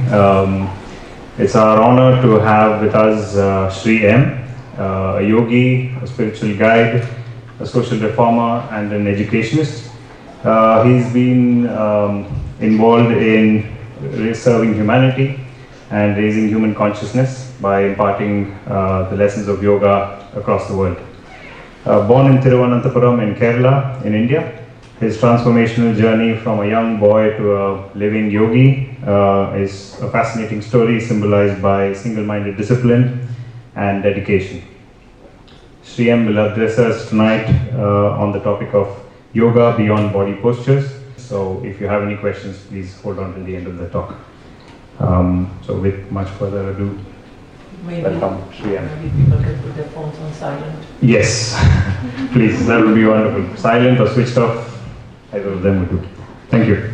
It's our honor to have with us Sri M, a yogi, a spiritual guide, a social reformer, and an educationist. He's been involved in serving humanity and raising human consciousness by imparting the lessons of yoga across the world. Born in Thiruvananthapuram in Kerala, in India, his transformational journey from a young boy to a living yogi is a fascinating story symbolized by single-minded discipline and dedication. Sri M will address us tonight on the topic of yoga beyond body postures. So if you have any questions, please hold on till the end of the talk. So with much further ado, welcome Sri M. Maybe people can put their phones on silent. Yes, please, that would be wonderful. Silent or switched off, either of them would do. Thank you.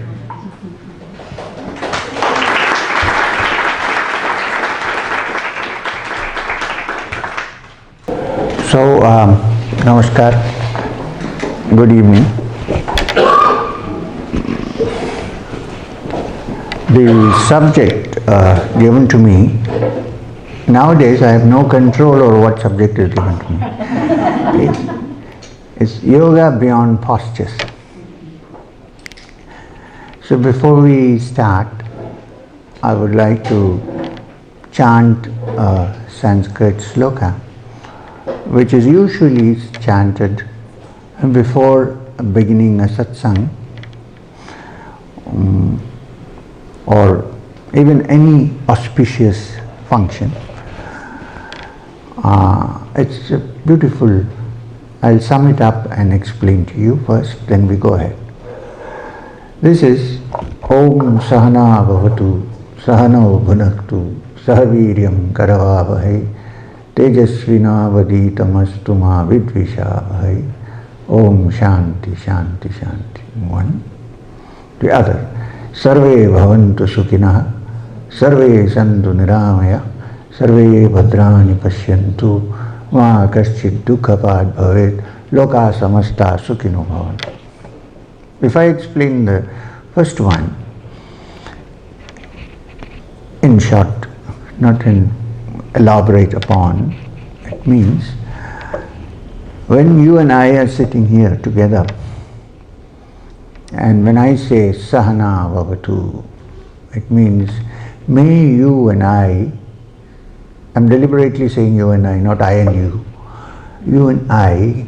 So, namaskar, good evening. The subject given to me, nowadays I have no control over what subject is given to me. It's yoga beyond postures. So before we start, I would like to chant a Sanskrit Sloka, which is usually chanted before beginning a Satsang or even any auspicious function. It's beautiful. I'll sum it up and explain to you first, then we go ahead. This is Om Sahana Vavathu, Sahana Bhunaktu, Sahaviryam Karavavahai, Tejasvina Vaditamastu ma Vidvishavahai, Om Shanti Shanti Shanti. One. The other. Sarve Bhavantu Sukhinaha, Sarve Santu Niramaya, Sarve Bhadrani Pashyantu, Ma Kaschid Dukkapad Bhavet, Loka Samasta Sukhino Bhavantu. If I explain the first one, in short, not in elaborate upon, it means when you and I are sitting here together, and when I say Sahana Vavathu, it means may you and I'm deliberately saying you and I, not I and you and I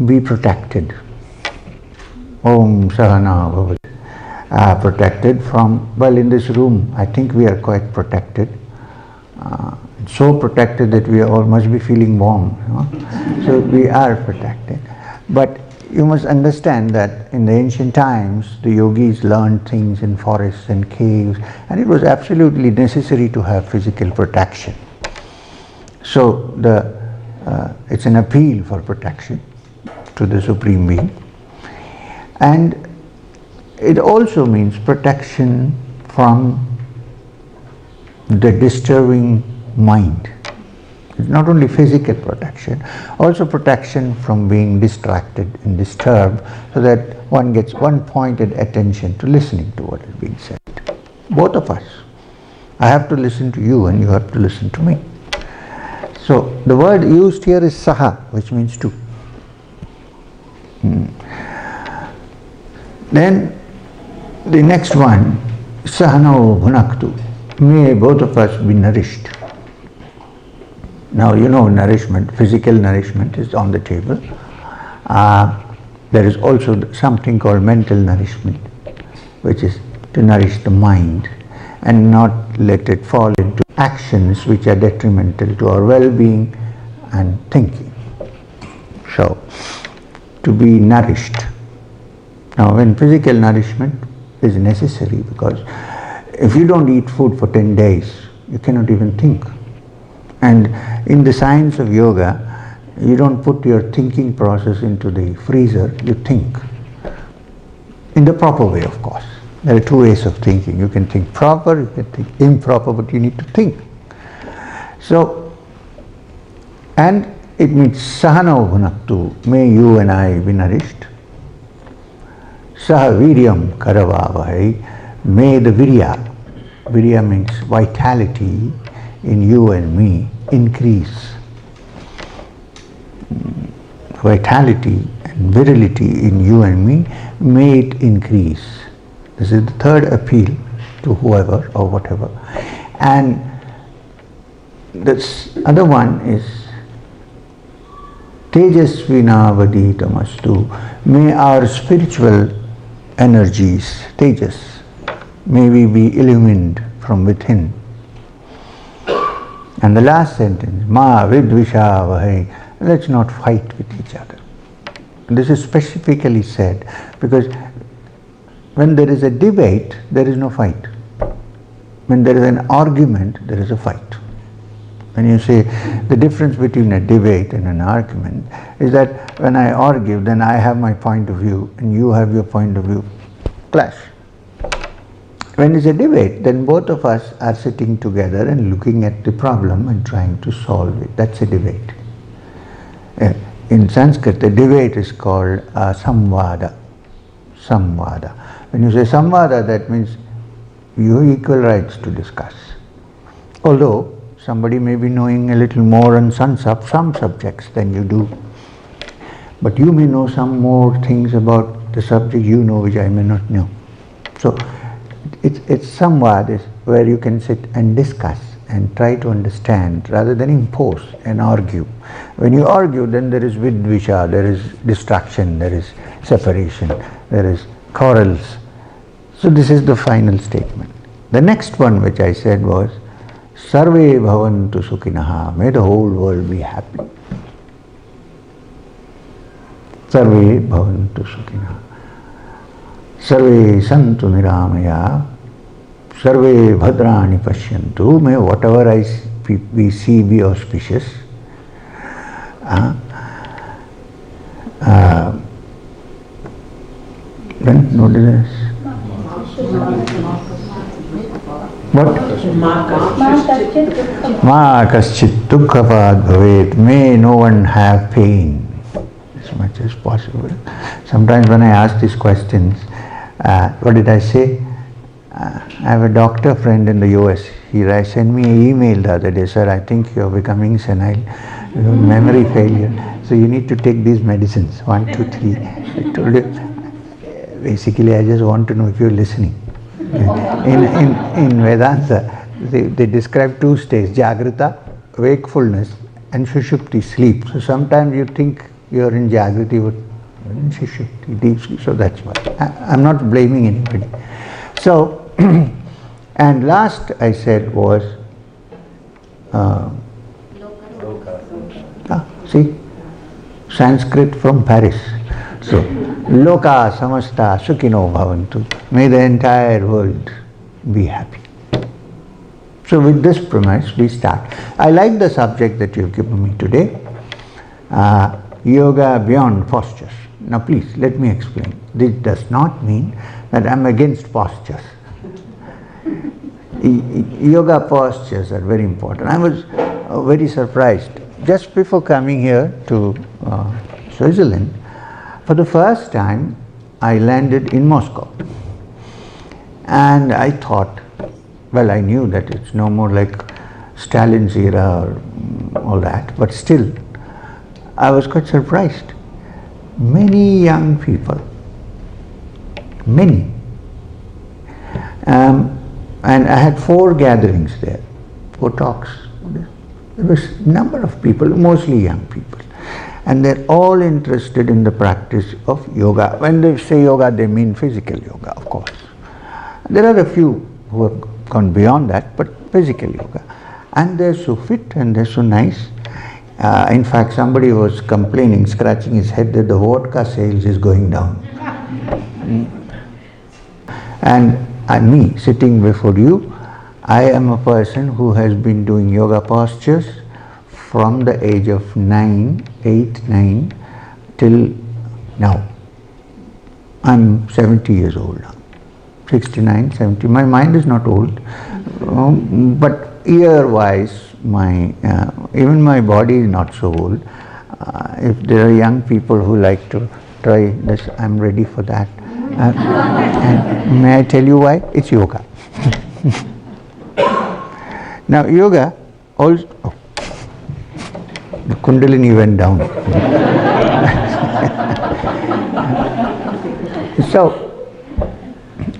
be protected. Om Sahana Vavathu. Protected from, well, in this room, I think we are quite protected. So protected that we all must be feeling warm. You know? So we are protected. But you must understand that in the ancient times, the yogis learned things in forests and caves, and it was absolutely necessary to have physical protection. So it's an appeal for protection to the Supreme Being. And it also means protection from the disturbing mind. It's not only physical protection, also protection from being distracted and disturbed, so that one gets one pointed attention to listening to what is being said. Both of us. I have to listen to you and you have to listen to me. So the word used here is saha, which means two. Then the next one, sahano bhunaktu, may both of us be nourished. Now you know nourishment, physical nourishment is on the table. There is also something called mental nourishment, which is to nourish the mind and not let it fall into actions which are detrimental to our well-being and thinking. So, to be nourished. Now when physical nourishment is necessary, because if you don't eat food for 10 days, you cannot even think. And in the science of yoga, you don't put your thinking process into the freezer, you think. In the proper way, of course. There are two ways of thinking. You can think proper, you can think improper, but you need to think. So, and it means sahana bhunaktu, may you and I be nourished. Sahaviryam karavavahai, may the virya, virya means vitality, in you and me increase. Vitality and virility in you and me, may it increase. This is the third appeal to whoever or whatever. And this other one is Tejasvina vaditamastu. May our spiritual energies, tejas, may we be illumined from within. And the last sentence, Ma vidvisha vahe. Let's not fight with each other. This is specifically said because when there is a debate, there is no fight. When there is an argument, there is a fight. When you say the difference between a debate and an argument is that when I argue, then I have my point of view and you have your point of view. Clash. When it's a debate, then both of us are sitting together and looking at the problem and trying to solve it. That's a debate. In Sanskrit, the debate is called samvada. Samvada. When you say samvada, that means you have equal rights to discuss. Although somebody may be knowing a little more on some subjects than you do, but you may know some more things about the subject you know which I may not know. So it's samvada is where you can sit and discuss and try to understand rather than impose and argue. When you argue, then there is vidvisha, there is distraction, there is separation, there is quarrels. So this is the final statement. The next one which I said was Sarve Bhavantu Sukhinaha. May the whole world be happy. Sarve Bhavantu Sukhinaha. Sarve Santu Niramaya. Sarve Bhadrani Pashyantu. May whatever we see be auspicious. Then what is this? What? Ma kaschit dukkhapat bhavet. May no one have pain as much as possible. Sometimes when I ask these questions, what did I say? I have a doctor friend in the US. He sent me an email the other day, sir, I think you're becoming senile, you have memory failure, so you need to take these medicines, 1, 2, 3. I told him, basically I just want to know if you're listening. In Vedanta, they describe 2 states, Jagrata, wakefulness, and Sushupti, sleep. So sometimes you think you're in Jagrati, but in Sushupti, deep sleep. So that's why. I'm not blaming anybody. So, and last I said was, see, Sanskrit from Paris. So, Loka samasta Sukhino Bhavantu. May the entire world be happy. So with this premise we start. I like the subject that you've given me today, yoga beyond postures. Now please let me explain. This does not mean that I'm against postures. Yoga postures are very important. I was very surprised. Just before coming here to Switzerland, for the first time I landed in Moscow. And I thought, well, I knew that it's no more like Stalin's era or all that, but still I was quite surprised. Many young people, many. And I had 4 gatherings there, 4 talks. There was a number of people, mostly young people. And they're all interested in the practice of yoga. When they say yoga, they mean physical yoga, of course. There are a few who have gone beyond that, but physical yoga. And they're so fit and they're so nice. In fact, somebody was complaining, scratching his head, that the vodka sales is going down. And me, sitting before you, I am a person who has been doing yoga postures from the age of 8, 9 till now. I'm 70 years old now. 69, 70. My mind is not old, but year-wise, even my body is not so old. If there are young people who like to try this, I'm ready for that. And may I tell you why? It's yoga. Now yoga also, the Kundalini went down. So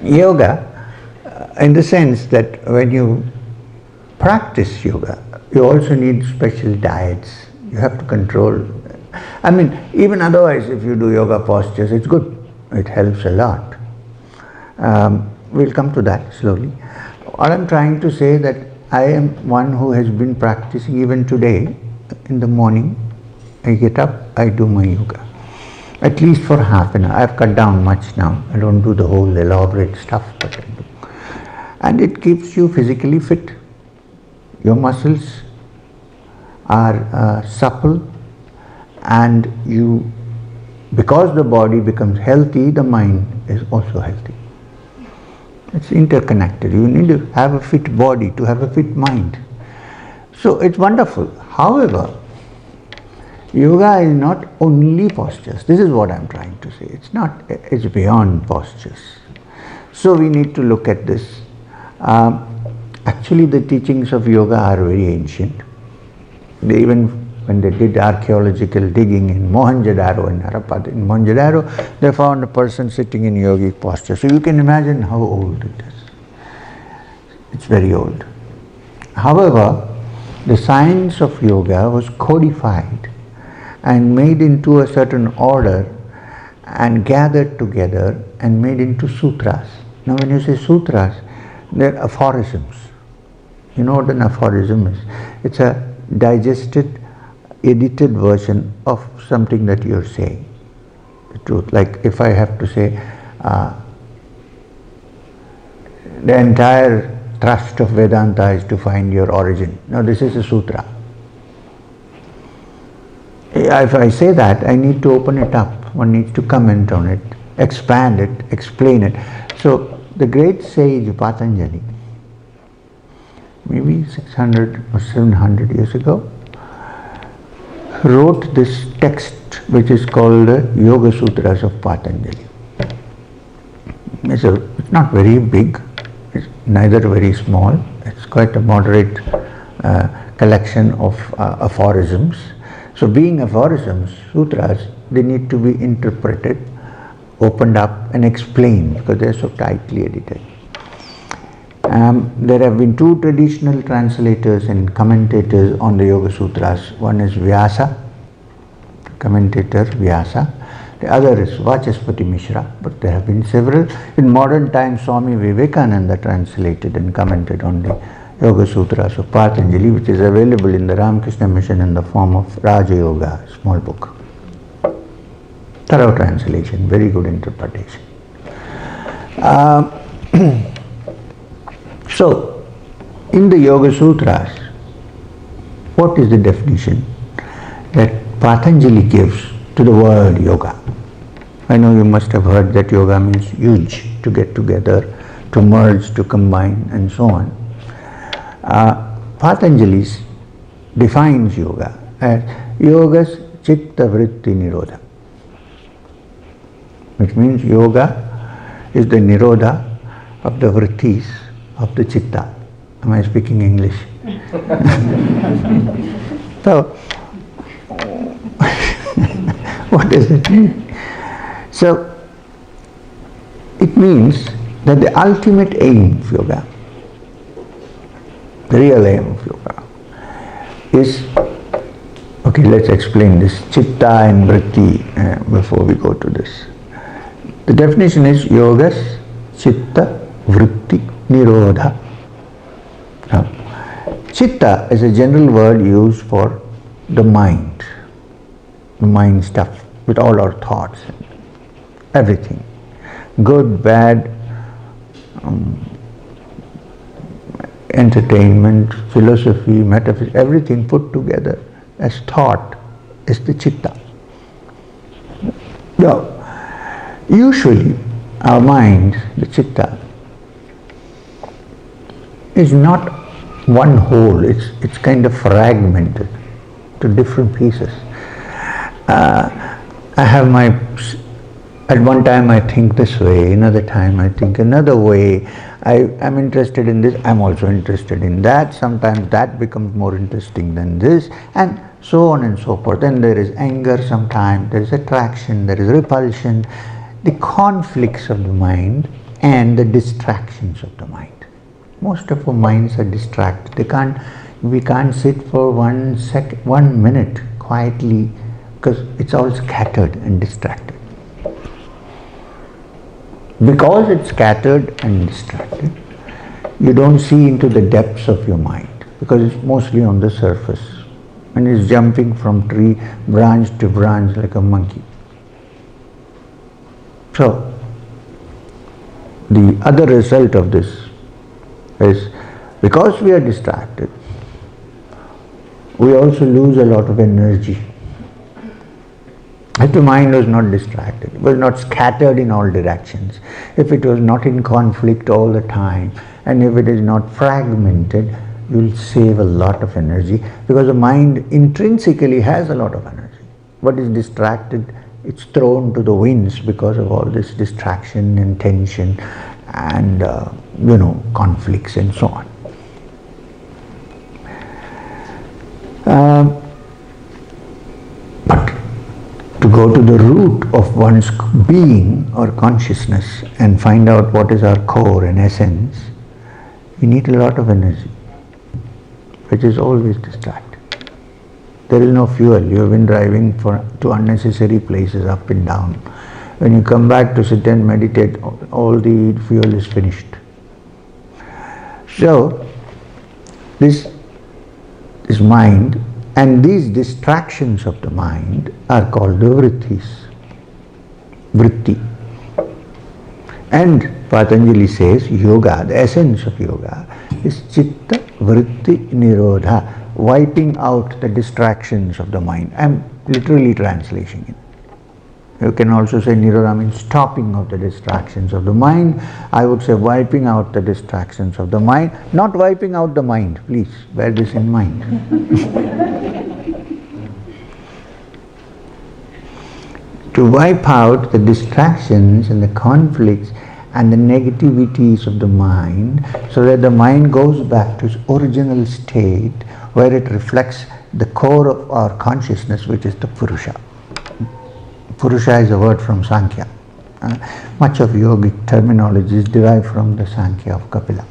yoga, in the sense that when you practice yoga, you also need special diets. You have to control. I mean, even otherwise, if you do yoga postures, it's good. It helps a lot. We'll come to that slowly. What I'm trying to say that I am one who has been practicing even today. In the morning, I get up, I do my yoga. At least for half an hour. I've cut down much now. I don't do the whole elaborate stuff, but I do. And it keeps you physically fit. Your muscles are supple, and because the body becomes healthy, the mind is also healthy. It's interconnected. You need to have a fit body to have a fit mind. So it's wonderful. However, yoga is not only postures. This is what I'm trying to say. It's beyond postures. So we need to look at this. Actually, the teachings of yoga are very ancient. Even when they did archaeological digging in Mohenjo-daro and Harappa, in Mohenjo-daro, they found a person sitting in yogic posture. So you can imagine how old it is. It's very old. However, the science of yoga was codified and made into a certain order and gathered together and made into sutras. Now when you say sutras, they're aphorisms. You know what an aphorism is? It's a digested, edited version of something that you're saying. The truth. Like if I have to say the entire thrust of Vedanta is to find your origin. Now this is a sutra. If I say that, I need to open it up. One needs to comment on it, expand it, explain it. So the great sage Patanjali, maybe 600 or 700 years ago, wrote this text which is called the Yoga Sutras of Patanjali. It's not very big, it's neither very small, it's quite a moderate collection of aphorisms. So being aphorisms, sutras, they need to be interpreted, opened up and explained because they're so tightly edited. There have been two traditional translators and commentators on the Yoga Sutras. One is Vyasa, commentator Vyasa. The other is Vachaspati Mishra, but there have been several. In modern times, Swami Vivekananda translated and commented on the Yoga Sutras of Patanjali, which is available in the Ramakrishna Mission in the form of Raja Yoga, small book. Thorough translation, very good interpretation. So, in the Yoga Sutras, what is the definition that Patanjali gives to the word yoga? I know you must have heard that yoga means yuj, to get together, to merge, to combine, and so on. Patanjali defines yoga as yogas chitta vritti nirodha, which means yoga is the nirodha of the vrittis of the chitta. Am I speaking English? So, what does it mean? So, it means that the ultimate aim of yoga, the real aim of yoga is, okay, let's explain this chitta and vritti before we go to this. The definition is yogas chitta vritti nirodha. Now, chitta is a general word used for the mind stuff, with all our thoughts, everything, good, bad, entertainment, philosophy, metaphysics, everything put together as thought is the chitta. Now, usually our mind, the chitta, is not one whole, it's kind of fragmented to different pieces. I have my At one time I think this way, another time I think another way. I am interested in this, I'm also interested in that. Sometimes that becomes more interesting than this, and so on and so forth. Then there is anger sometimes, there is attraction, there is repulsion, the conflicts of the mind and the distractions of the mind. Most of our minds are distracted. We can't sit for 1 minute quietly because it's all scattered and distracted. Because it's scattered and distracted, you don't see into the depths of your mind because it's mostly on the surface and it's jumping from tree branch to branch like a monkey. So, the other result of this is because we are distracted, we also lose a lot of energy. If the mind was not distracted, it was not scattered in all directions, if it was not in conflict all the time, and if it is not fragmented, you will save a lot of energy because the mind intrinsically has a lot of energy. What is distracted, it's thrown to the winds because of all this distraction and tension and conflicts and so on. But to go to the root of one's being or consciousness and find out what is our core and essence, you need a lot of energy, which is always distracted. There is no fuel. You have been driving to unnecessary places up and down. When you come back to sit and meditate, all the fuel is finished. So, this mind and these distractions of the mind are called the vrittis. Vritti. And Patanjali says yoga, the essence of yoga, is chitta vritti nirodha, wiping out the distractions of the mind. I am literally translating it. You can also say nirodha means stopping of the distractions of the mind. I would say wiping out the distractions of the mind, not wiping out the mind. Please bear this in mind. To wipe out the distractions and the conflicts and the negativities of the mind so that the mind goes back to its original state where it reflects the core of our consciousness, which is the Purusha. Purusha is a word from Sankhya. Much of yogic terminology is derived from the Sankhya of Kapila.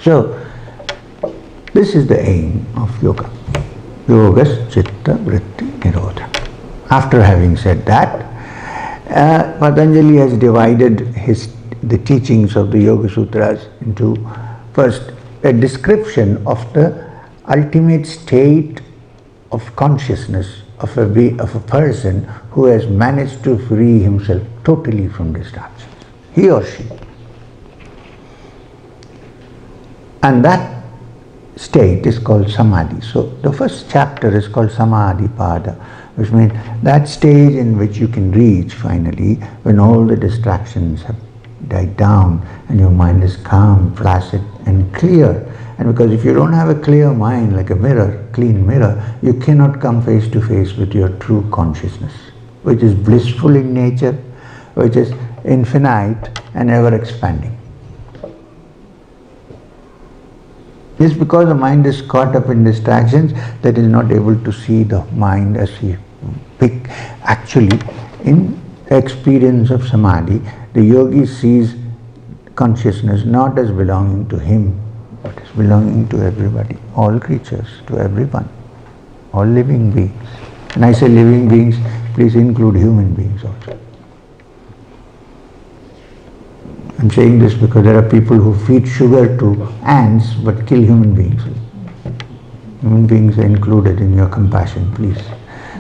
So, this is the aim of yoga. Yogas chitta vritti nirodha. After having said that, Patanjali has divided the teachings of the Yoga Sutras into first a description of the ultimate state of consciousness of a person who has managed to free himself totally from distractions, he or she. And that state is called Samadhi. So the first chapter is called Samadhi Pada, which means that stage in which you can reach finally when all the distractions have died down and your mind is calm, placid and clear. And because if you don't have a clear mind like a mirror, clean mirror, you cannot come face to face with your true consciousness, which is blissful in nature, which is infinite and ever expanding. It's because the mind is caught up in distractions that is not able to see the mind as he pick. Actually, in the experience of Samadhi, the yogi sees consciousness not as belonging to him, but as belonging to everybody, all creatures, to everyone, all living beings. When I say living beings, please include human beings also. I'm saying this because there are people who feed sugar to ants but kill human beings. Human beings are included in your compassion, please.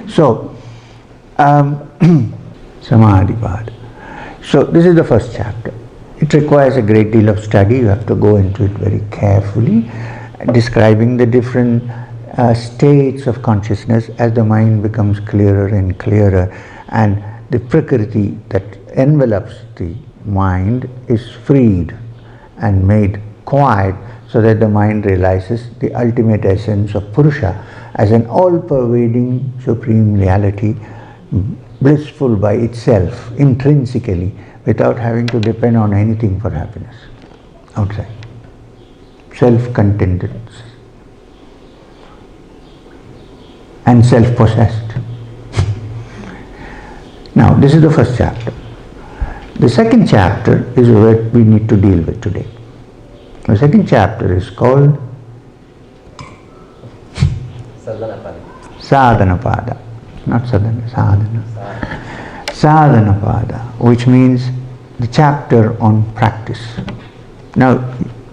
So, Samadhi Pada. So, this is the first chapter. It requires a great deal of study. You have to go into it very carefully, describing the different states of consciousness as the mind becomes clearer and clearer, and the prakriti that envelops the mind is freed and made quiet so that the mind realizes the ultimate essence of Purusha as an all-pervading supreme reality blissful by itself, intrinsically, without having to depend on anything for happiness outside. Self-contentedness and self-possessed. Now, this is the first chapter. The second chapter is what we need to deal with today. The second chapter is called Sadhana Pada. Sadhana Paada. Not Sadhana, Sadhana. Sadhana Paada, which means the chapter on practice. Now,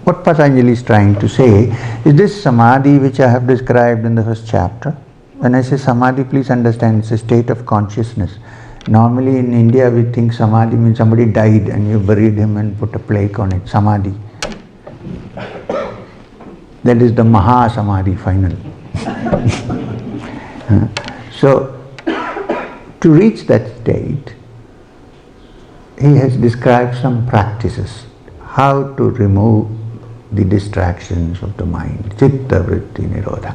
what Patanjali is trying to say is this samadhi which I have described in the first chapter. When I say samadhi, please understand it's a state of consciousness. Normally in India we think samadhi means somebody died and you buried him and put a plaque on it, samadhi. That is the Maha Samadhi final. So, to reach that state, he has described some practices, how to remove the distractions of the mind, chitta vritti nirodha.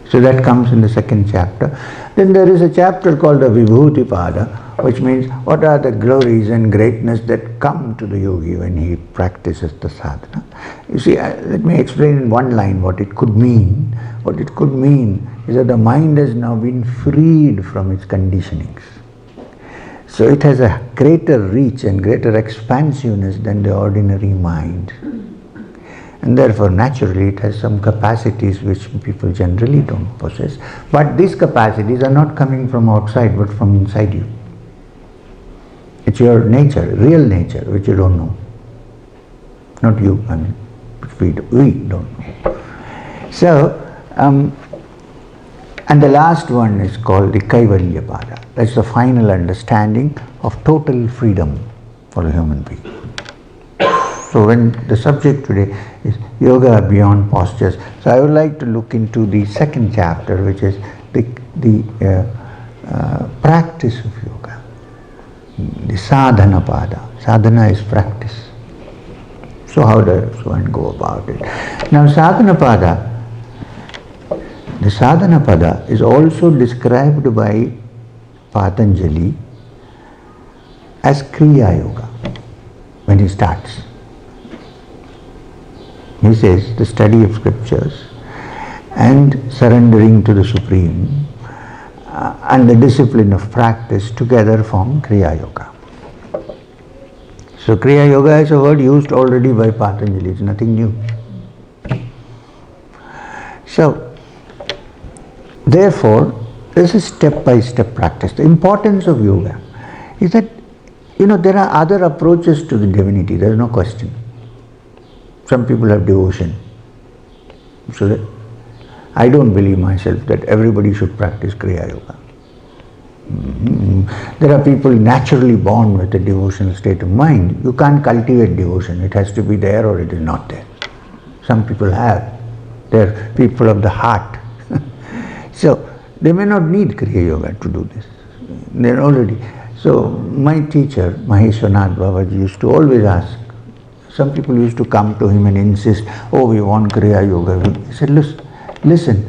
So that comes in the second chapter. Then there is a chapter called the Vibhuti Pada, which means what are the glories and greatness that come to the yogi when he practices the sadhana. You see, let me explain in one line what it could mean. What it could mean is that the mind has now been freed from its conditionings. So it has a greater reach and greater expansiveness than the ordinary mind. And therefore, naturally, it has some capacities which people generally don't possess. But these capacities are not coming from outside, but from inside you. It's your nature, real nature, which you don't know. Not you, I mean, we don't know. So, and the last one is called the Kaivalya Pada. That's the final understanding of total freedom for a human being. So when the subject today is yoga beyond postures, so I would like to look into the second chapter, which is the practice of yoga, the Sadhana Pada. Sadhana is practice. So how does one go about it? Now Sadhana Pada, the Sadhana Pada is also described by Patanjali as Kriya Yoga when he starts. He says the study of scriptures and surrendering to the Supreme and the discipline of practice together form Kriya Yoga. So Kriya Yoga is a word used already by Patanjali, it's nothing new. So, therefore, this is step-by-step practice. The importance of yoga is that, there are other approaches to the divinity, there is no question. Some people have devotion. So that I don't believe myself that everybody should practice Kriya Yoga. There are people naturally born with a devotional state of mind. You can't cultivate devotion. It has to be there or it is not there. Some people have. They're people of the heart. So they may not need Kriya Yoga to do this. They're already. So my teacher, Maheshwarnath Babaji, used to always ask. Some people used to come to him and insist, oh, we want Kriya Yoga. He said, listen,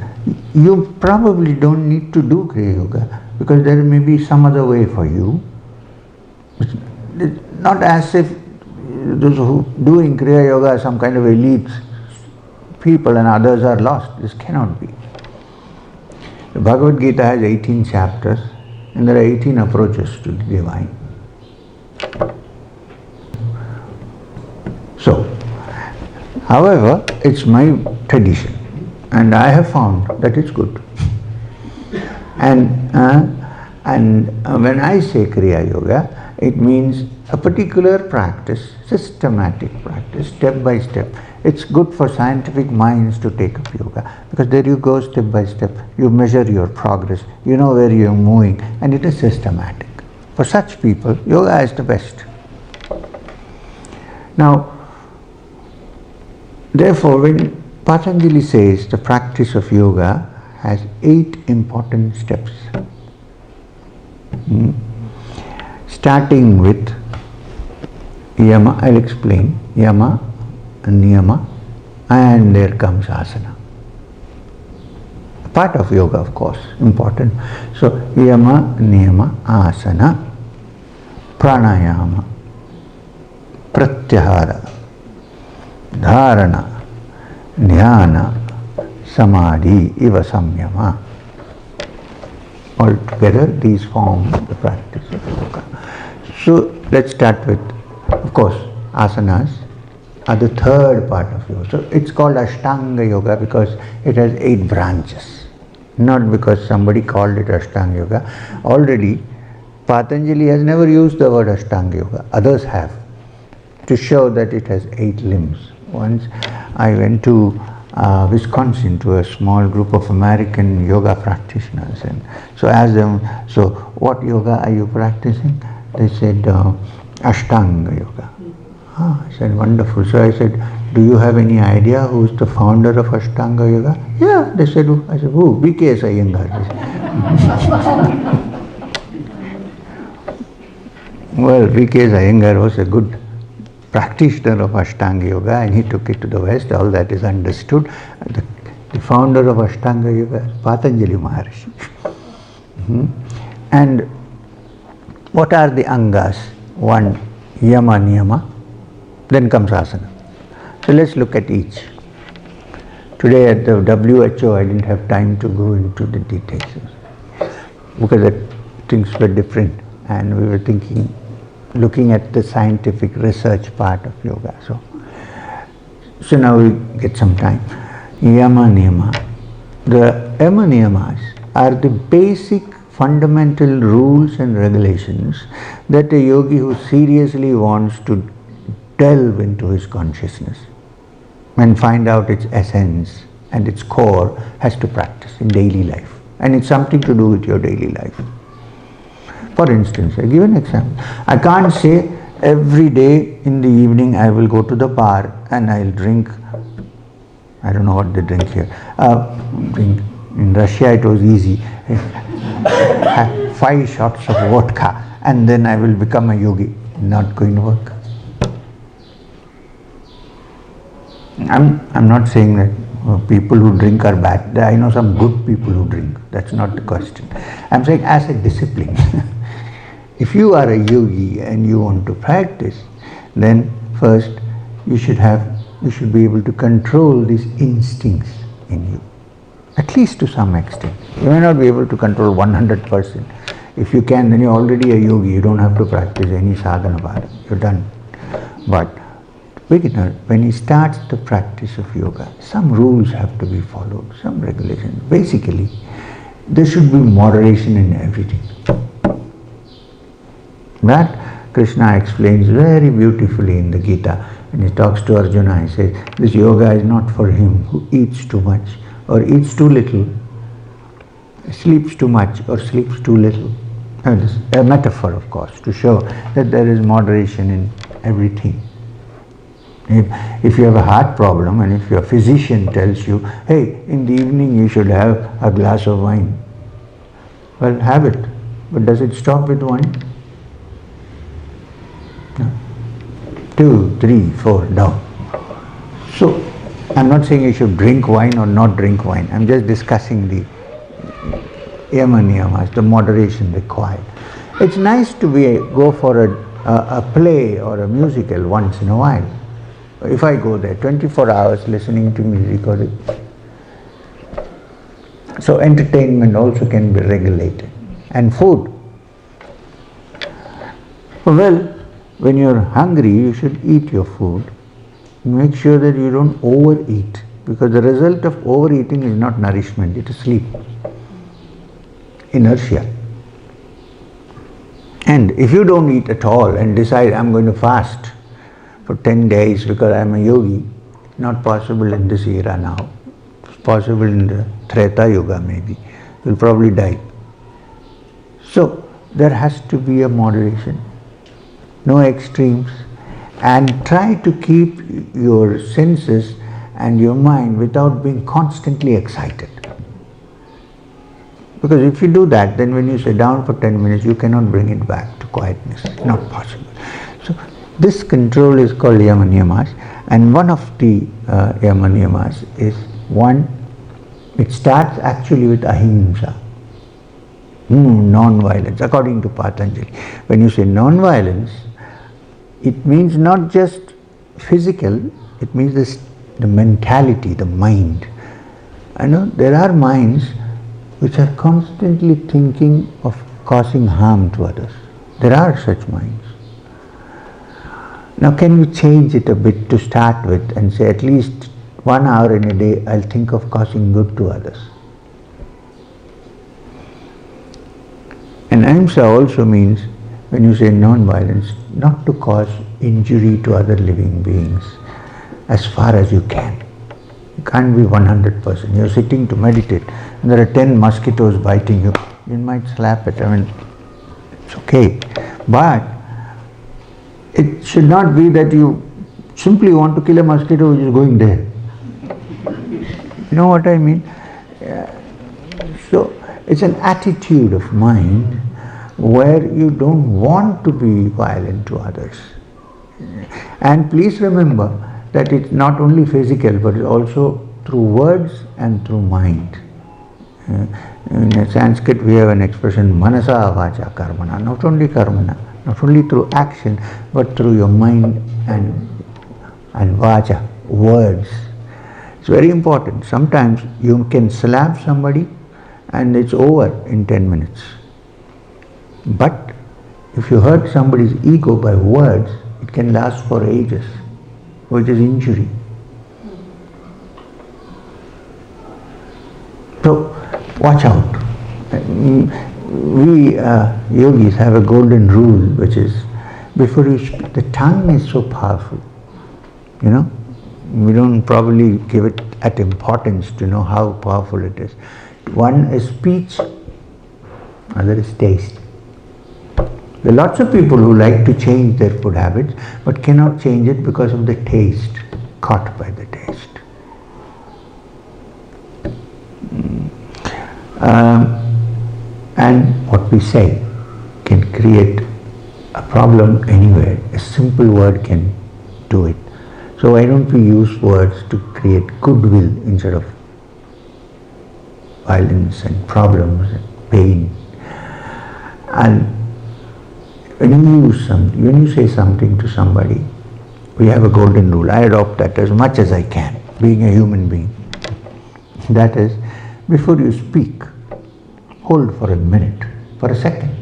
you probably don't need to do Kriya Yoga because there may be some other way for you. It's not as if those who doing Kriya Yoga are some kind of elite people and others are lost. This cannot be. The Bhagavad Gita has 18 chapters and there are 18 approaches to the divine. So, however, it's my tradition and I have found that it's good. And when I say Kriya Yoga, it means a particular practice, systematic practice, step by step. It's good for scientific minds to take up yoga because there you go step by step. You measure your progress, you know where you're moving, and it is systematic. For such people, yoga is the best. Now, therefore, when Patanjali says the practice of yoga has 8 important steps, starting with yama, I'll explain, yama and niyama, and there comes asana. part of yoga, of course, important. So, yama, niyama, asana, pranayama, pratyahara, dharana, dhyana, samadhi, iva samyama. Altogether, these form the practice of yoga. So, let's start with, of course, asanas are the third part of yoga. So, it's called Ashtanga Yoga because it has 8 branches. Not because somebody called it Ashtanga Yoga. Already, Patanjali has never used the word Ashtanga Yoga. Others have, to show that it has 8 limbs. Once I went to Wisconsin to a small group of American yoga practitioners, and so asked them, so what yoga are you practicing? They said, Ashtanga Yoga. I said, wonderful. So I said, do you have any idea who is the founder of Ashtanga Yoga? Yeah, they said, who? I said, who? V.K.S. Iyengar. Well, V.K.S. Iyengar was a good practitioner of Ashtanga Yoga, and he took it to the West. All that is understood. The founder of Ashtanga Yoga is Patanjali Maharishi. And what are the angas? One, yama, niyama. Then comes asana. So let's look at each. Today at the WHO, I didn't have time to go into the details because things were different, and we were looking at the scientific research part of yoga. So now we get some time. Yama niyama. The yama niyamas are the basic fundamental rules and regulations that a yogi who seriously wants to delve into his consciousness and find out its essence and its core has to practice in daily life. And it's something to do with your daily life. For instance, I give an example. I can't say every day in the evening I will go to the bar and I'll drink, I don't know what they drink here. In Russia it was easy. 5 shots of vodka and then I will become a yogi. Not going to work. I'm not saying that people who drink are bad. I know some good people who drink. That's not the question. I'm saying as a discipline. If you are a yogi and you want to practice, then first you should be able to control these instincts in you, at least to some extent. You may not be able to control 100%. If you can, then you're already a yogi. You don't have to practice any Sadhana Paada. You're done. But beginner, when he starts the practice of yoga, some rules have to be followed, some regulations. Basically, there should be moderation in everything. That Krishna explains very beautifully in the Gita. When he talks to Arjuna, he says, this yoga is not for him who eats too much or eats too little, sleeps too much or sleeps too little. And this is a metaphor, of course, to show that there is moderation in everything. If you have a heart problem and if your physician tells you, hey, in the evening you should have a glass of wine, well, have it. But does it stop with wine? No. 2, 3, 4, down. So, I'm not saying you should drink wine or not drink wine. I'm just discussing the yama niyamas, the moderation required. It's nice to go for a play or a musical once in a while. If I go there, 24 hours listening to music or so entertainment also can be regulated. And food. Well, when you're hungry, you should eat your food. Make sure that you don't overeat, because the result of overeating is not nourishment, it is sleep, inertia. And if you don't eat at all and decide I'm going to fast for 10 days because I'm a yogi, not possible in this era now. It's possible in the Treta Yuga maybe. You'll probably die. So there has to be a moderation, no extremes, and try to keep your senses and your mind without being constantly excited. Because if you do that, then when you sit down for 10 minutes, you cannot bring it back to quietness. It's not possible. So this control is called yama niyamas, and one of the yama niyamas is one, It starts actually with ahimsa, non-violence, according to Patanjali. When you say non-violence, it means not just physical, it means the mentality, the mind. I know there are minds which are constantly thinking of causing harm to others. There are such minds. Now can we change it a bit to start with and say at least 1 hour in a day I'll think of causing good to others. And ahimsa also means, when you say non-violence, not to cause injury to other living beings as far as you can. You can't be 100%. You're sitting to meditate and there are 10 mosquitoes biting you. You might slap it. I mean, it's okay. But it should not be that you simply want to kill a mosquito which is going there. You know what I mean? So it's an attitude of mind where you don't want to be violent to others. And please remember that it's not only physical but also through words and through mind. In Sanskrit we have an expression manasa vacha karmana, not only karmana, not only through action but through your mind and vacha, words. It's very important. Sometimes you can slap somebody and it's over in 10 minutes. But if you hurt somebody's ego by words, it can last for ages, which is injury. So watch out. We yogis have a golden rule, which is before you speak, the tongue is so powerful. You know, we don't probably give it at importance to know how powerful it is. One is speech, other is taste. There are lots of people who like to change their food habits but cannot change it because of the taste, caught by the taste. And what we say can create a problem anywhere. A simple word can do it. So why don't we use words to create goodwill instead of violence and problems and pain? And when you say something to somebody, we have a golden rule. I adopt that as much as I can, being a human being. That is, before you speak, hold for a minute, for a second,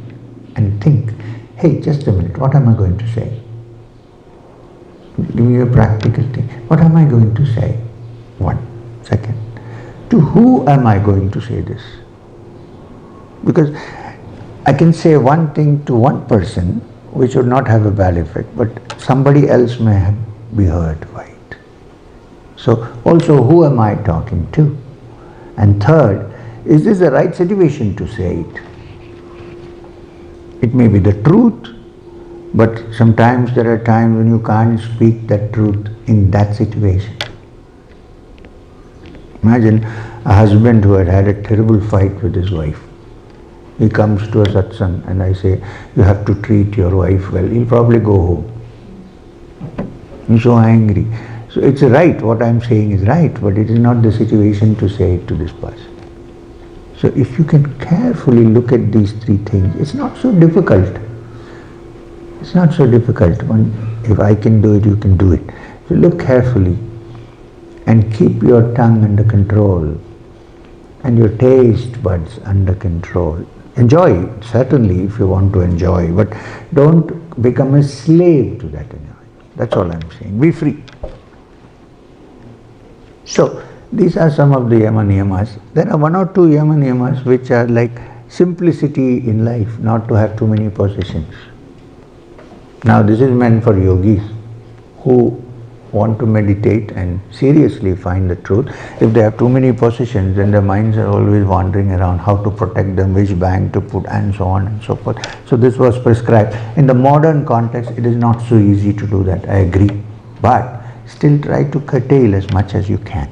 and think, hey, just a minute, what am I going to say? Give me a practical thing. What am I going to say? 1 second. To who am I going to say this? Because I can say one thing to one person which would not have a bad effect, but somebody else may be hurt by it. So also, who am I talking to? And third, is this the right situation to say it? It may be the truth, but sometimes there are times when you can't speak that truth in that situation. Imagine a husband who had had a terrible fight with his wife. He comes to a satsang and I say, you have to treat your wife well. He'll probably go home. He's so angry. So it's right, what I'm saying is right, but it is not the situation to say it to this person. So if you can carefully look at these 3 things, it's not so difficult. It's not so difficult. If I can do it, you can do it. If you look carefully and keep your tongue under control and your taste buds under control. Enjoy, certainly, if you want to enjoy, but don't become a slave to that enjoyment. That's all I'm saying. Be free. So, these are some of the yama niyamas. There are 1 or 2 yama niyamas which are like simplicity in life, not to have too many possessions. Now, this is meant for yogis who want to meditate and seriously find the truth. If they have too many possessions, then their minds are always wandering around how to protect them, which bank to put, and so on and so forth. So this was prescribed. In the modern context, it is not so easy to do that, I agree. But still try to curtail as much as you can.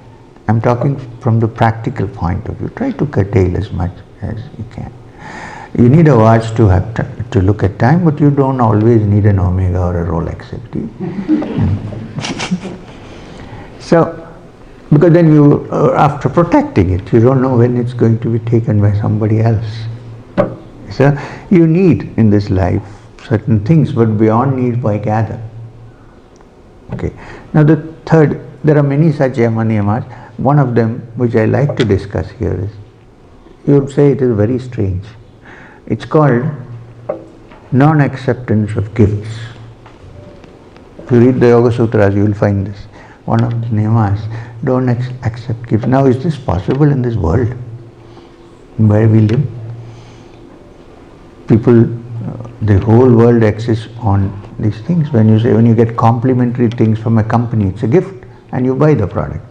I'm talking from the practical point of view. Try to curtail as much as you can. You need a watch to have to look at time, but you don't always need an Omega or a Rolex. So, Because then you are after protecting it. You don't know when it's going to be taken by somebody else. So you need in this life certain things, but beyond need, why gather? Okay. Now the third, there are many such yama-niyamas. One of them, which I like to discuss here, is, you would say it is very strange. It's called non-acceptance of gifts. If you read the Yoga Sutras, you will find this. One of the niyamas, don't accept gifts. Now, is this possible in this world where we live? People, the whole world exists on these things. When you get complimentary things from a company, it's a gift, and you buy the product.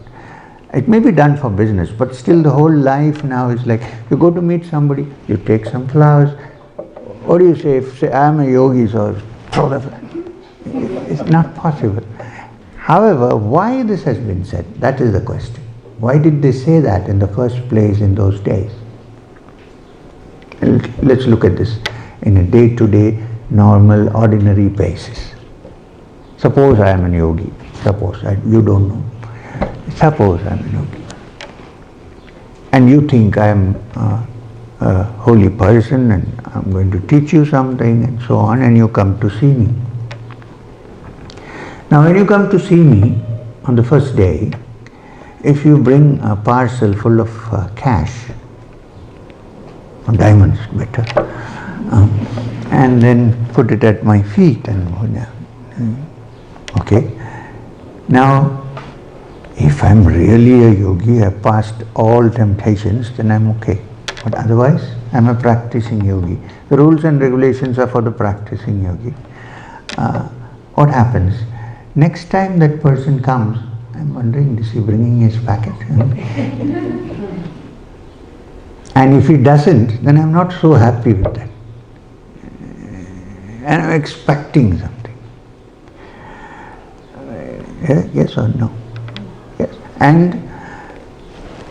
It may be done for business, but still the whole life now is like, you go to meet somebody, you take some flowers. What do you say? If say, I am a yogi, so throw the flowers. It's not possible. However, why this has been said, that is the question. Why did they say that in the first place in those days? Let's look at this in a day-to-day, normal, ordinary basis. Suppose I am a yogi. Suppose, you don't know. Suppose I am a yogi. And you think I am a holy person and I am going to teach you something and so on, and you come to see me. Now when you come to see me on the first day, if you bring a parcel full of cash, or diamonds better, and then put it at my feet, and okay. Now, if I'm really a yogi, I've passed all temptations, then I'm okay. But otherwise, I'm a practicing yogi. The rules and regulations are for the practicing yogi. What happens? Next time that person comes, I'm wondering, is he bringing his packet? And if he doesn't, then I'm not so happy with that. And I'm expecting something. Yes or no? Yes. And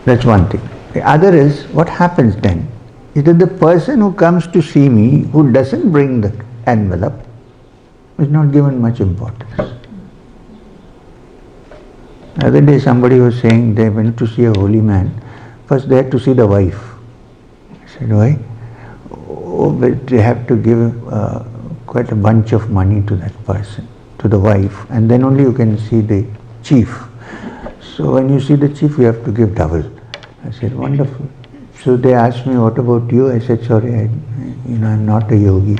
that's one thing. The other is, what happens then is that the person who comes to see me, who doesn't bring the envelope, is not given much importance. The other day somebody was saying they went to see a holy man. First they had to see the wife. I said, why? Oh, but they have to give quite a bunch of money to that person, to the wife, and then only you can see the chief. So when you see the chief, you have to give double. I said, wonderful. So they asked me, what about you? I said, sorry, I'm not a yogi.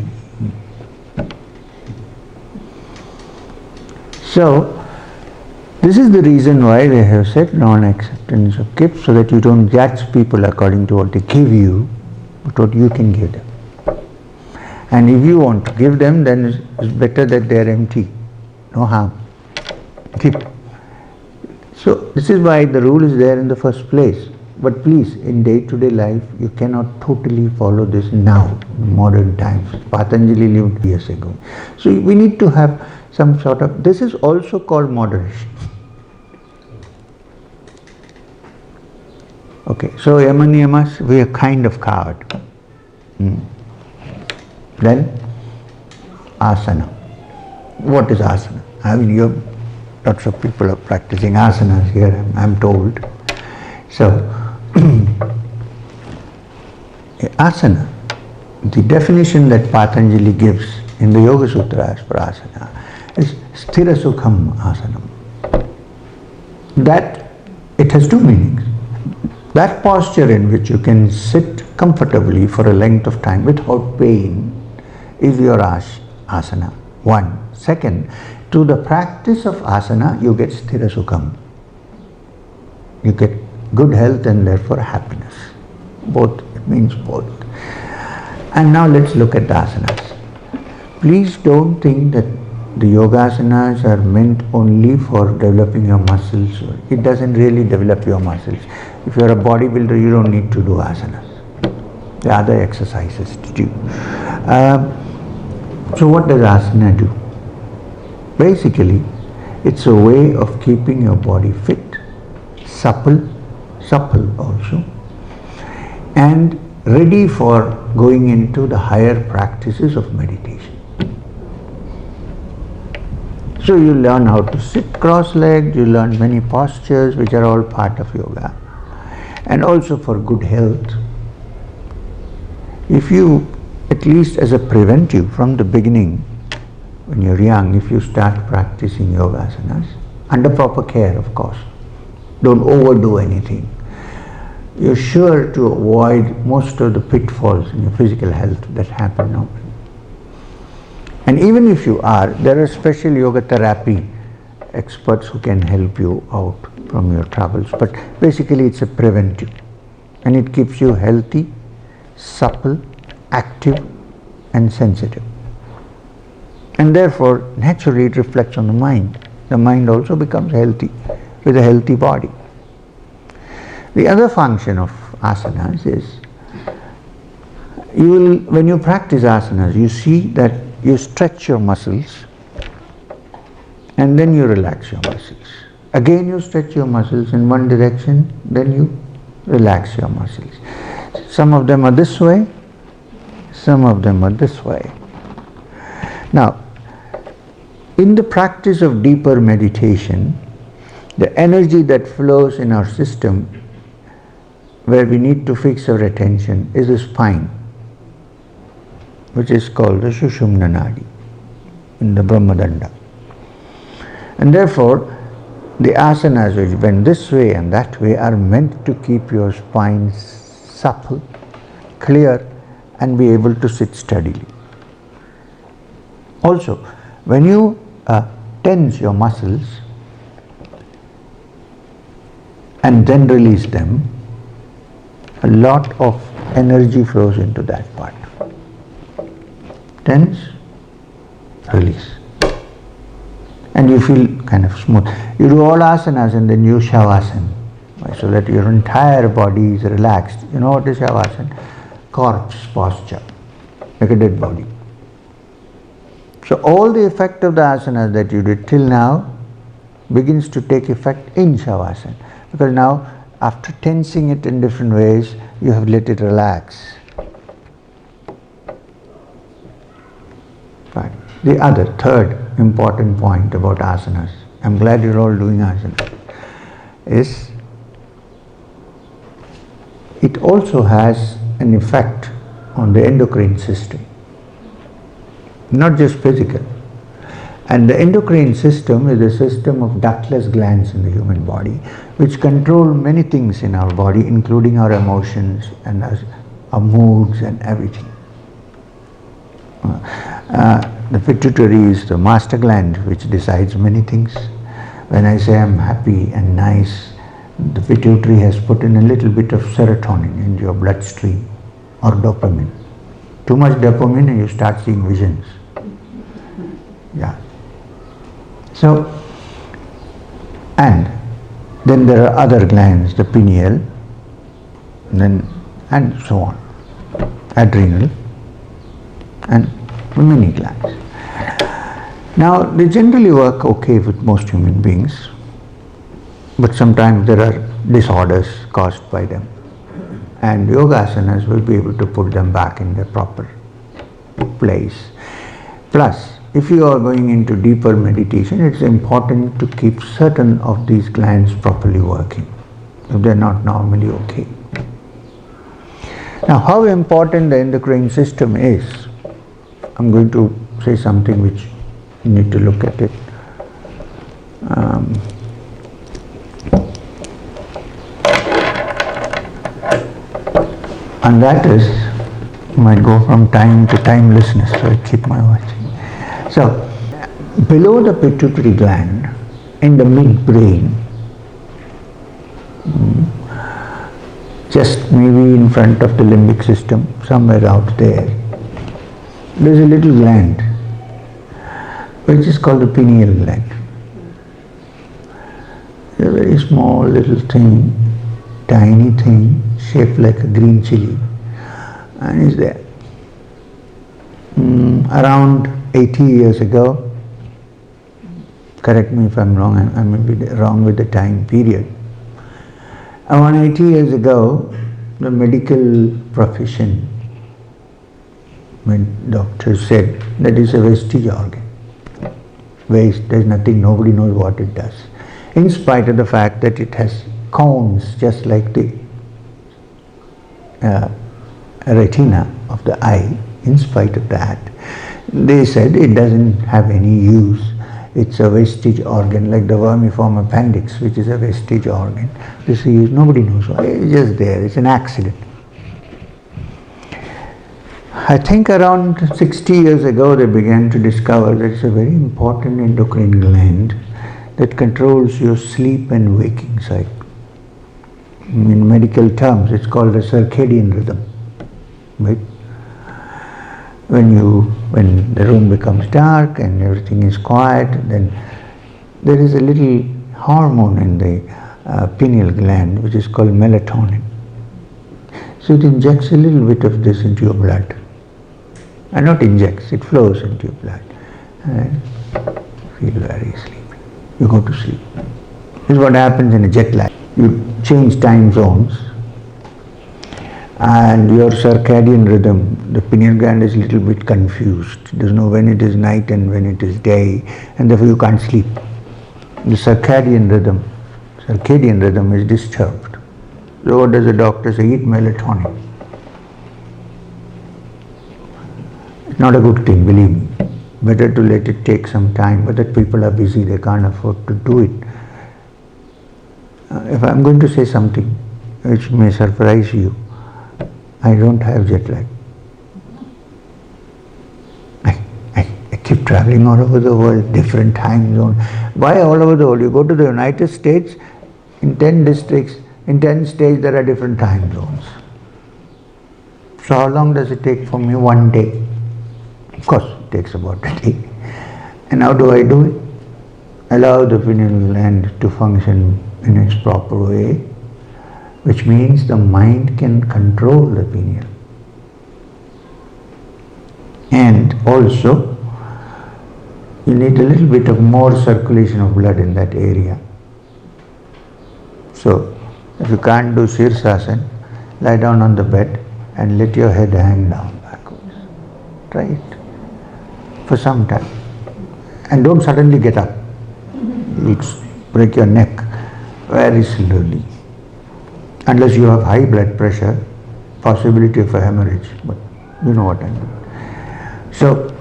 So this is the reason why they have said non-acceptance of gifts, so that you don't judge people according to what they give you, but what you can give them. And if you want to give them, then it's better that they are empty. No harm. Keep. So this is why the rule is there in the first place. But please, in day-to-day life, you cannot totally follow this now, in modern times. Patanjali lived years ago. So we need to have some sort of, this is also called moderation. Okay, so yama-niyamas, we are kind of covered. Then, asana. What is asana? I mean, lots of people are practicing asanas here, I'm told. So, asana, the definition that Patanjali gives in the Yoga Sutras for asana is sthira sukham asanam. That, it has two meanings. That posture in which you can sit comfortably for a length of time without pain is your asana. One. Second, to the practice of asana, you get sthira sukham. You get good health and therefore happiness. Both, it means both. And now let's look at the asanas. Please don't think that the yogasanas are meant only for developing your muscles. It doesn't really develop your muscles. If you're a bodybuilder, you don't need to do asanas. There are other exercises to do. So what does asana do? Basically, it's a way of keeping your body fit, supple also, and ready for going into the higher practices of meditation. So you learn how to sit cross-legged, you learn many postures which are all part of yoga. And also for good health, if you, at least as a preventive from the beginning, when you're young, if you start practicing yoga asanas, under proper care of course, don't overdo anything, you're sure to avoid most of the pitfalls in your physical health that happen now. And even if you are, there are special yoga therapy experts who can help you out from your troubles. But basically it's a preventive. And it keeps you healthy, supple, active and sensitive. And therefore, naturally it reflects on the mind. The mind also becomes healthy with a healthy body. The other function of asanas is, when you practice asanas, you see that you stretch your muscles and then you relax your muscles. Again you stretch your muscles in one direction, then you relax your muscles. Some of them are this way, some of them are this way. Now, in the practice of deeper meditation, the energy that flows in our system where we need to fix our attention is the spine, which is called the Sushumna Nadi in the Brahmadanda. And therefore, the asanas which bend this way and that way are meant to keep your spine supple, clear and be able to sit steadily. Also, when you tense your muscles and then release them, a lot of energy flows into that part. Tense, release. And you feel kind of smooth. You do all asanas and then you shavasana, so that your entire body is relaxed. You know what is shavasana? Corpse posture, like a dead body. So all the effect of the asanas that you did till now begins to take effect in shavasana, because now after tensing it in different ways, you have let it relax. Right. The other, third important point about asanas, I'm glad you're all doing asanas, is it also has an effect on the endocrine system, not just physical. And the endocrine system is a system of ductless glands in the human body which control many things in our body, including our emotions and our moods and everything. The pituitary is the master gland which decides many things. When I say I'm happy and nice, the pituitary has put in a little bit of serotonin into your bloodstream, or dopamine. Too much dopamine and you start seeing visions. Yeah. So, and then there are other glands, the pineal, and so on, adrenal, and many glands. Now, they generally work okay with most human beings, but sometimes there are disorders caused by them. And yoga asanas will be able to put them back in their proper place. Plus, if you are going into deeper meditation, it's important to keep certain of these glands properly working, if they're not normally okay. Now, how important the endocrine system is, I'm going to say something which you need to look at it. And that is, might go from time to timelessness, so I keep my watching. So, below the pituitary gland, in the midbrain, just maybe in front of the limbic system, somewhere out there, there's a little gland which is called the pineal gland. It's a very small little thing, tiny thing, shaped like a green chili, and is there. Around 80 years ago, correct me if I'm wrong, I may be wrong with the time period. Around 80 years ago, the medical profession, when doctors said that is a vestige organ. waste, there's nothing, nobody knows what it does. In spite of the fact that it has cones just like the retina of the eye, in spite of that, they said it doesn't have any use. It's a vestige organ, like the vermiform appendix, which is a vestige organ. This is, nobody knows why, it's just there, it's an accident. I think around 60 years ago they began to discover that it's a very important endocrine gland that controls your sleep and waking cycle. In medical terms, it's called a circadian rhythm. Right? When the room becomes dark and everything is quiet, then there is a little hormone in the pineal gland which is called melatonin. So it injects a little bit of this into your blood. And not injects, it flows into your blood. And you feel very sleepy. You go to sleep. This is what happens in a jet lag. You change time zones and your circadian rhythm, the pineal gland is a little bit confused. It doesn't know when it is night and when it is day, and therefore you can't sleep. The circadian rhythm is disturbed. So what does the doctor say? Eat melatonin. It's not a good thing, believe me. Better to let it take some time, but that people are busy, they can't afford to do it. If I'm going to say something which may surprise you, I don't have jet lag. I keep traveling all over the world, different time zones. Why all over the world? You go to the United States, in 10 districts, in 10 states there are different time zones. So how long does it take for me? 1 day. Of course, it takes about a day. And how do I do it? Allow the pineal gland to function in its proper way, which means the mind can control the pineal. And also, you need a little bit of more circulation of blood in that area. So, if you can't do Shirsasana, lie down on the bed and let your head hang down backwards. Try it for some time. And don't suddenly get up. You'll break your neck very slowly. Unless you have high blood pressure, possibility of a hemorrhage, but you know what I mean. So,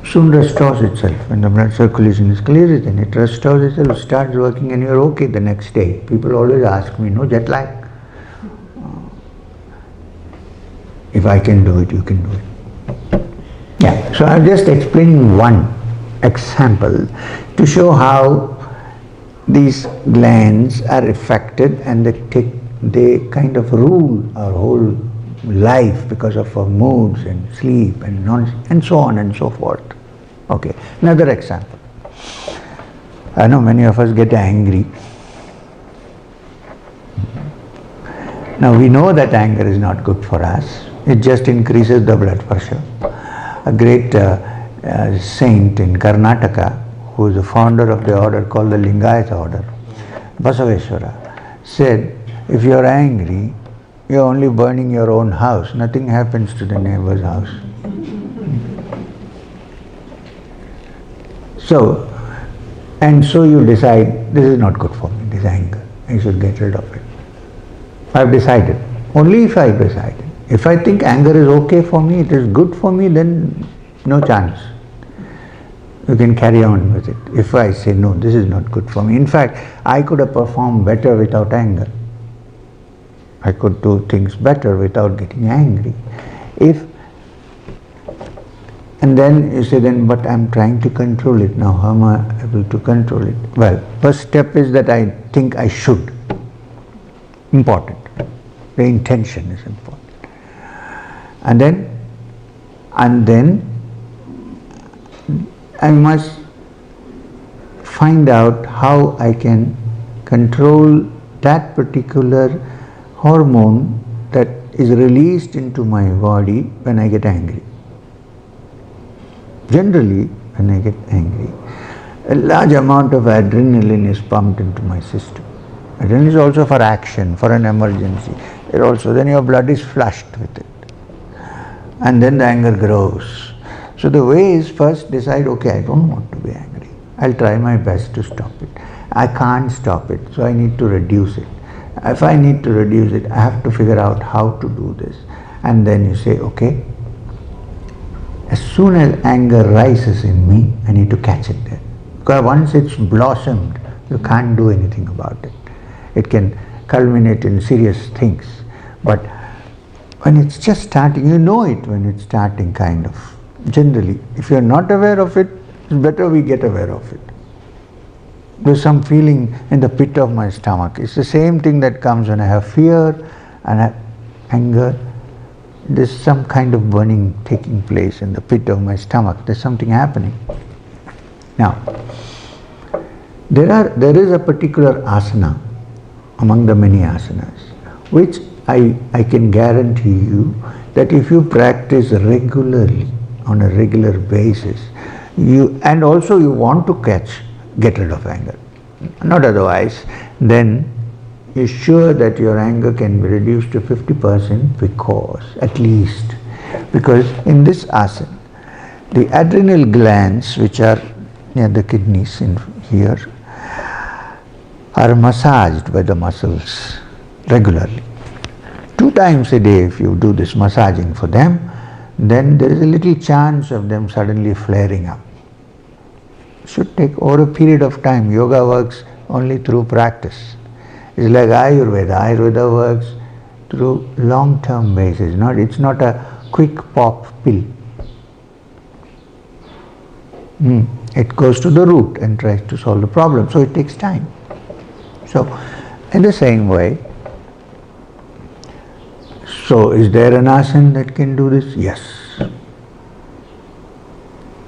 soon restores itself. When the blood circulation is clear, then it restores itself, starts working, and you're okay the next day. People always ask me, no jet lag? If I can do it, you can do it. Yeah, so I'm just explaining one example to show how these glands are affected and they kind of rule our whole life because of our moods and sleep and so on and so forth. Okay, another example. I know many of us get angry. Now we know that anger is not good for us. It just increases the blood pressure. A great saint in Karnataka, who is the founder of the order called the Lingayat order, Basaveshwara, said, if you are angry, you are only burning your own house. Nothing happens to the neighbor's house. So you decide, this is not good for me, this anger. I should get rid of it. I have decided. Only if I have decided. If I think anger is okay for me, it is good for me, then no chance. You can carry on with it. If I say, no, this is not good for me. In fact, I could have performed better without anger. I could do things better without getting angry. And then you say, but I'm trying to control it now. How am I able to control it? Well, first step is that I think I should. Important. The intention is important. And then I must find out how I can control that particular hormone that is released into my body when I get angry. Generally, when I get angry, a large amount of adrenaline is pumped into my system. Adrenaline is also for action, for an emergency. Then your blood is flushed with it. And then the anger grows. So the way is first decide, okay, I don't want to be angry. I'll try my best to stop it. I can't stop it, so I need to reduce it. If I need to reduce it, I have to figure out how to do this. And then you say, okay, as soon as anger rises in me, I need to catch it there. Because once it's blossomed, you can't do anything about it. It can culminate in serious things. But when it's just starting, you know it when it's starting, kind of. Generally, if you're not aware of it, it's better we get aware of it. There's some feeling in the pit of my stomach. It's the same thing that comes when I have fear and I have anger. There's some kind of burning taking place in the pit of my stomach. There's something happening. Now, there is a particular asana among the many asanas, which I can guarantee you that if you practice regularly, on a regular basis, and also you want to get rid of anger, not otherwise, then you're sure that your anger can be reduced to 50% because in this asana, the adrenal glands, which are near the kidneys in here, are massaged by the muscles regularly. 2 times a day if you do this massaging for them, then there is a little chance of them suddenly flaring up. It should take over a period of time. Yoga works only through practice. It's like Ayurveda. Ayurveda works through long-term basis. It's not a quick pop pill. It goes to the root and tries to solve the problem. So it takes time. So in the same way, so is there an asana that can do this? Yes.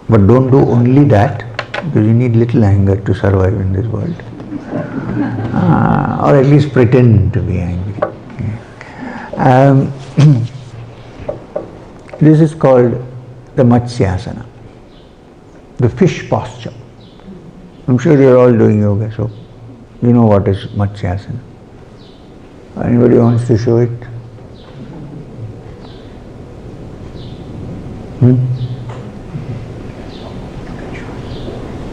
But don't do only that, because you need little anger to survive in this world. Or at least pretend to be angry. This is called the Matsyasana, the fish posture. I'm sure you're all doing yoga, so you know what is Matsyasana. Anybody wants to show it?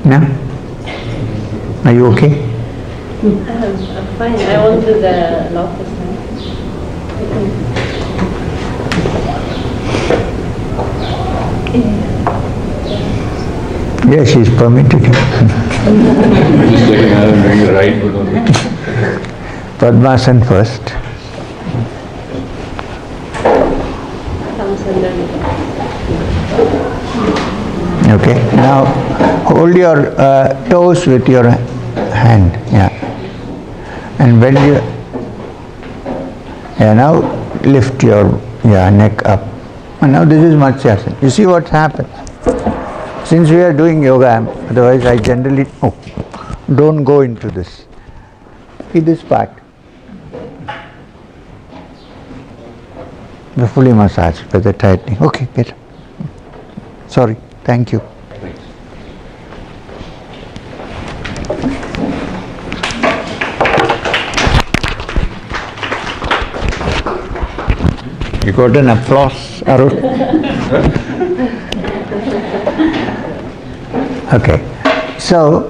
No? Are you okay? I'm fine. I want to do the lotus now. Yes, she's permitted. Just checking out and doing the right good only. Padmasana first. Thumbs under. Okay. Now hold your toes with your hand. Yeah. And when you now lift your neck up. And now this is Matsyasana. You see what happens? Since we are doing yoga, otherwise I generally don't go into this. See this part. We're fully massaged by the tightening. Okay, better. Sorry. Thank you. You got an applause, Arun? Okay. So,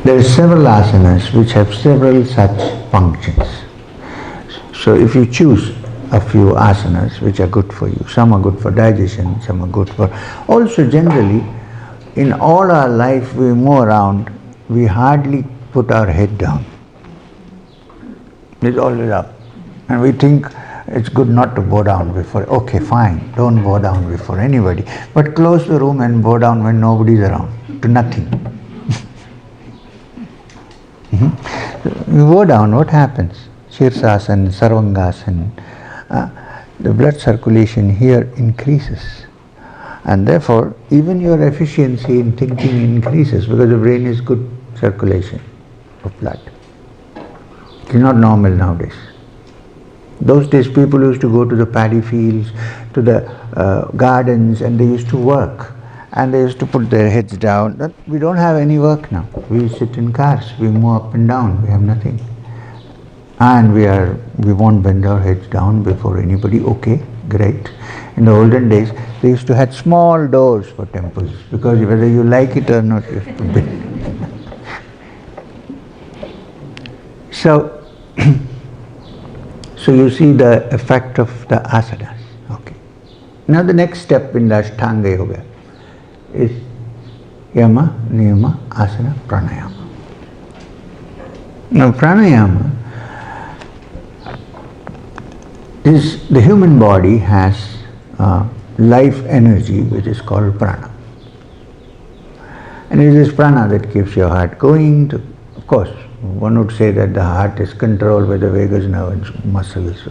there are several asanas which have several such functions. So if you choose a few asanas which are good for you, some are good for digestion, some are good for... Also generally, in all our life we move around, we hardly put our head down. It's always up. And we think it's good not to bow down before. Okay, fine, don't bow down before anybody. But close the room and bow down when nobody's around, to nothing. You bow down, what happens? Shirsasana, Sarvangasana, the blood circulation here increases. And therefore, even your efficiency in thinking increases because the brain is good circulation of blood. It's not normal nowadays. Those days people used to go to the paddy fields, to the gardens, and they used to work. And they used to put their heads down. We don't have any work now. We sit in cars, we move up and down, we have nothing. And we won't bend our heads down before anybody. Okay, great. In the olden days, they used to have small doors for temples because whether you like it or not, you have to bend. So, so you see the effect of the asanas. Okay. Now the next step in the Ashtanga Yoga is Yama, Niyama, Asana, Pranayama. Now pranayama is, the human body has life energy which is called prana. And it is prana that keeps your heart going. Of course, one would say that the heart is controlled by the vagus nerve and muscles.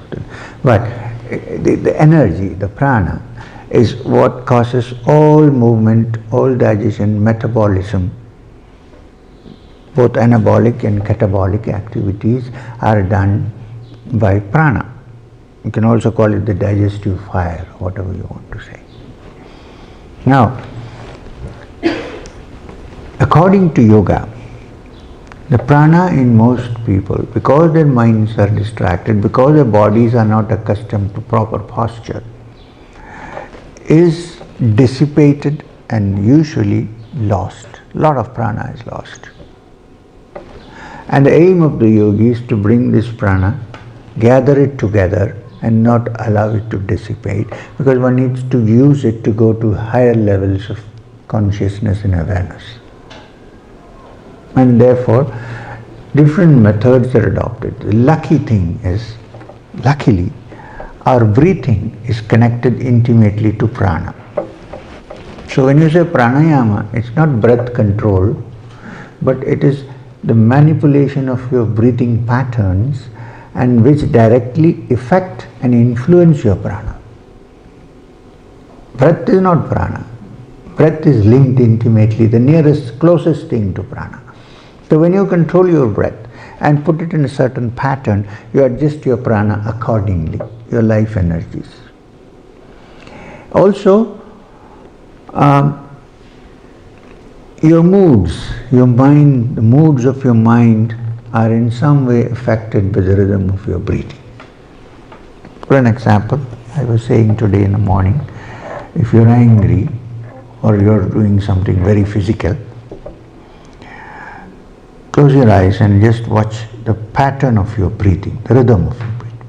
But the energy, the prana, is what causes all movement, all digestion, metabolism. Both anabolic and catabolic activities are done by prana. You can also call it the digestive fire, whatever you want to say. Now, according to yoga, the prana in most people, because their minds are distracted, because their bodies are not accustomed to proper posture, is dissipated and usually lost. A lot of prana is lost. And the aim of the yogi is to bring this prana, gather it together and not allow it to dissipate, because one needs to use it to go to higher levels of consciousness and awareness. And therefore, different methods are adopted. The lucky thing is, luckily, our breathing is connected intimately to prana. So when you say pranayama, it's not breath control, but it is the manipulation of your breathing patterns and which directly affect and influence your prana. Breath is not prana. Breath is linked intimately, the nearest, closest thing to prana. So when you control your breath and put it in a certain pattern, you adjust your prana accordingly, your life energies. Also, your moods, your mind, the moods of your mind are in some way affected by the rhythm of your breathing. For an example, I was saying today in the morning, if you're angry or you're doing something very physical, close your eyes and just watch the pattern of your breathing, the rhythm of your breathing.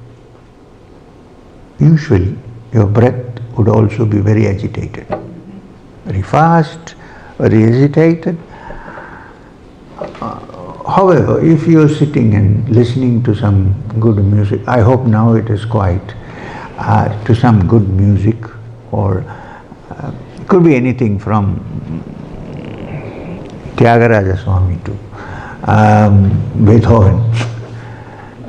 Usually, your breath would also be very agitated, very fast, very agitated. However, if you are sitting and listening to some good music, I hope now it is quiet, to some good music, or it could be anything from Tyagaraja Swami to Beethoven,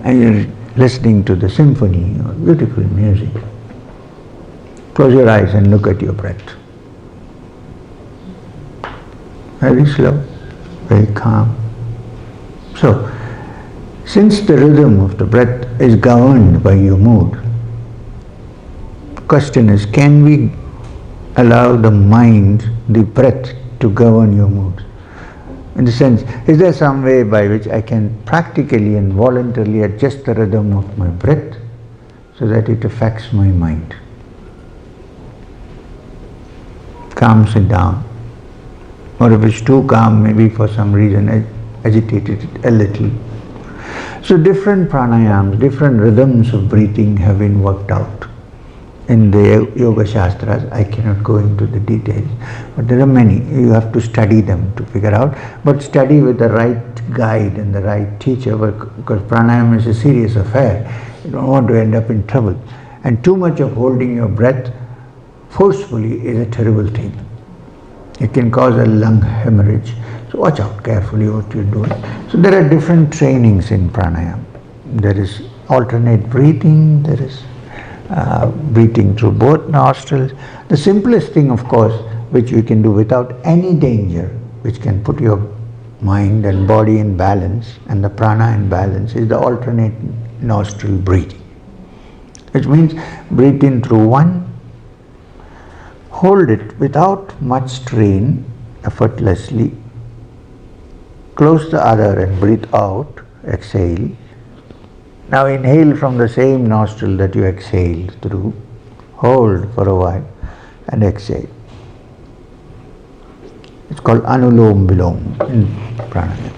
and you're listening to the symphony or beautiful music, close your eyes and look at your breath. Very slow, very calm. So, since the rhythm of the breath is governed by your mood, the question is, can we allow the mind, the breath, to govern your mood? In the sense, is there some way by which I can practically and voluntarily adjust the rhythm of my breath so that it affects my mind, calms it down? Or if it's too calm, maybe for some reason I agitated it a little. So different pranayams, different rhythms of breathing have been worked out. In the Yoga Shastras, I cannot go into the details, but there are many. You have to study them to figure out, but study with the right guide and the right teacher, because pranayama is a serious affair. You don't want to end up in trouble. And too much of holding your breath forcefully is a terrible thing. It can cause a lung hemorrhage. So watch out carefully what you're doing. So there are different trainings in pranayama. There is alternate breathing, there is breathing through both nostrils. The simplest thing, of course, which you can do without any danger, which can put your mind and body in balance and the prana in balance, is the alternate nostril breathing. Which means breathe in through one, hold it without much strain, effortlessly, close the other and breathe out, exhale, Now inhale from the same nostril that you exhale through. Hold for a while and exhale. It's called Anulom Vilom in pranayama.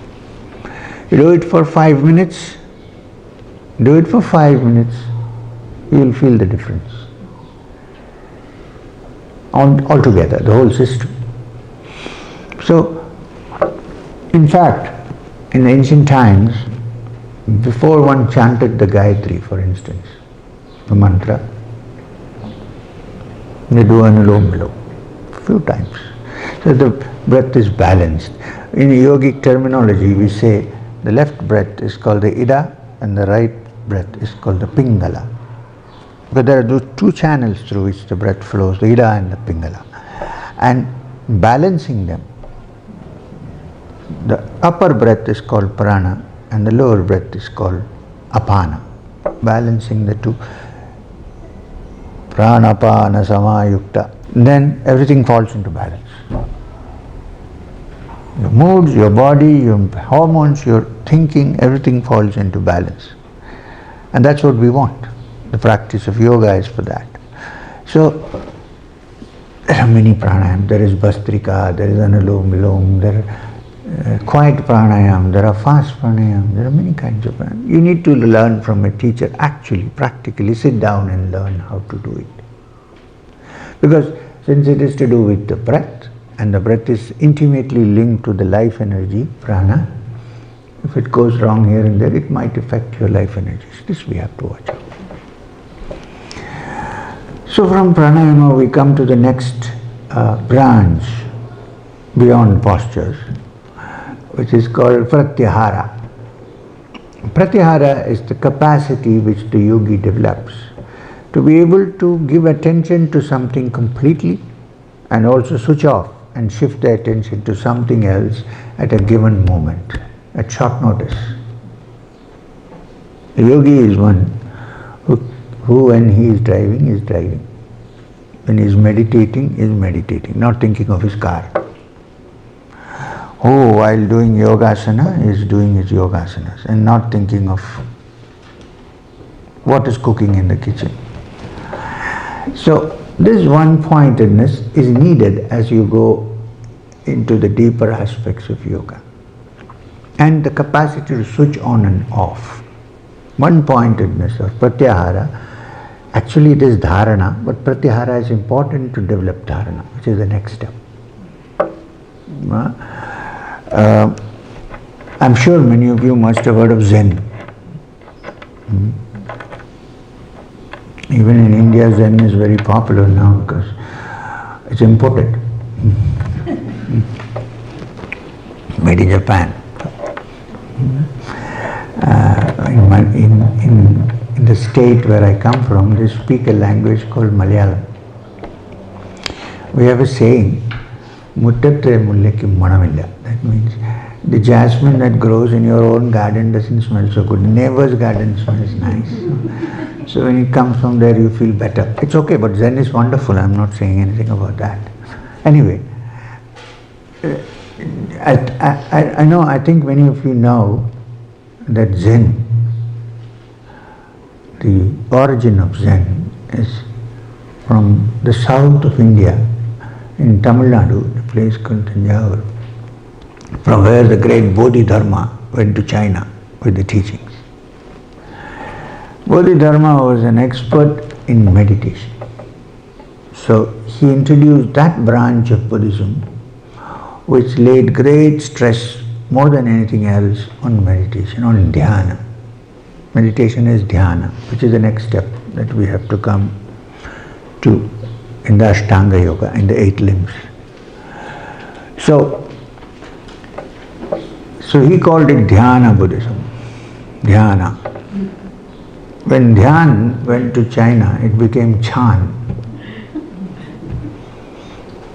You do it for 5 minutes. Do it for 5 minutes. You will feel the difference. Altogether, the whole system. So, in fact, in ancient times, before one chanted the Gayatri, for instance, the mantra, they do Anulom Vilom a few times. So the breath is balanced. In yogic terminology, we say the left breath is called the Ida and the right breath is called the Pingala. But there are those two channels through which the breath flows, the Ida and the Pingala. And balancing them, the upper breath is called Prana and the lower breath is called Apana. Balancing the two. Prana, Apana, Samayukta. Then everything falls into balance. Your moods, your body, your hormones, your thinking, everything falls into balance. And that's what we want. The practice of yoga is for that. So, there are many pranayam. There is Bhastrika, there is Anulom Vilom, there are quiet pranayam, there are fast pranayam, there are many kinds of pranayam. You need to learn from a teacher, actually, practically sit down and learn how to do it. Because since it is to do with the breath, and the breath is intimately linked to the life energy, prana, if it goes wrong here and there, it might affect your life energies. This we have to watch out. So from pranayama we come to the next branch beyond postures, which is called pratyahara. Pratyahara is the capacity which the yogi develops to be able to give attention to something completely and also switch off and shift the attention to something else at a given moment, at short notice. The yogi is one who when he is driving, is driving. When he is meditating, not thinking of his car. Who while doing yogasana is doing his yogasanas and not thinking of what is cooking in the kitchen. So this one-pointedness is needed as you go into the deeper aspects of yoga. And the capacity to switch on and off. One-pointedness or pratyahara, actually it is dharana, but pratyahara is important to develop dharana, which is the next step. I'm sure many of you must have heard of Zen. Even in India, Zen is very popular now because it's imported. Made in Japan. In the state where I come from, they speak a language called Malayalam. We have a saying, Muttatte mullekku manamilla. That means the jasmine that grows in your own garden doesn't smell so good. Neighbor's garden smells nice. So when it comes from there, you feel better. It's okay, but Zen is wonderful. I'm not saying anything about that. Anyway, I think many of you know that Zen, the origin of Zen is from the south of India, in Tamil Nadu, a place called Tanjavur, from where the great Bodhidharma went to China with the teachings. Bodhidharma was an expert in meditation. So he introduced that branch of Buddhism which laid great stress, more than anything else, on meditation, on dhyana. Meditation is dhyana, which is the next step that we have to come to in the Ashtanga Yoga, in the 8 limbs. So he called it Dhyana Buddhism. Dhyana. When Dhyan went to China, it became Chan.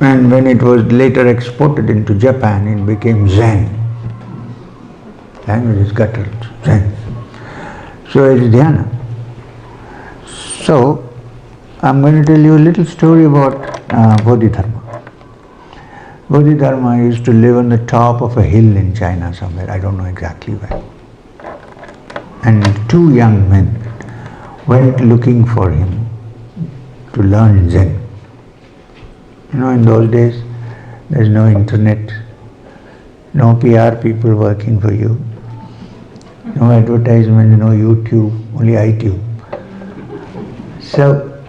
And when it was later exported into Japan, it became Zen. Language is guttural, Zen. So it's Dhyana. So, I'm going to tell you a little story about Bodhidharma. Bodhidharma used to live on the top of a hill in China somewhere, I don't know exactly where. and two young men went looking for him to learn Zen. You know, in those days, there's no internet, no PR people working for you, no advertisement, no YouTube, only iTunes. So,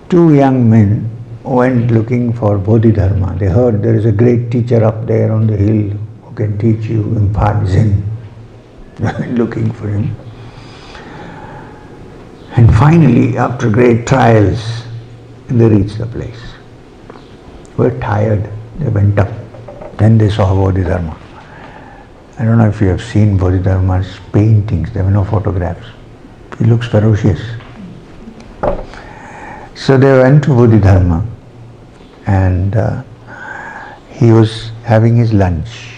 two young men went looking for Bodhidharma. They heard there is a great teacher up there on the hill who can teach you, impart Zen. They went looking for him. And finally, after great trials, they reached the place. They were tired. They went up. Then they saw Bodhidharma. I don't know if you have seen Bodhidharma's paintings. There were no photographs. He looks ferocious. So they went to Bodhidharma and he was having his lunch.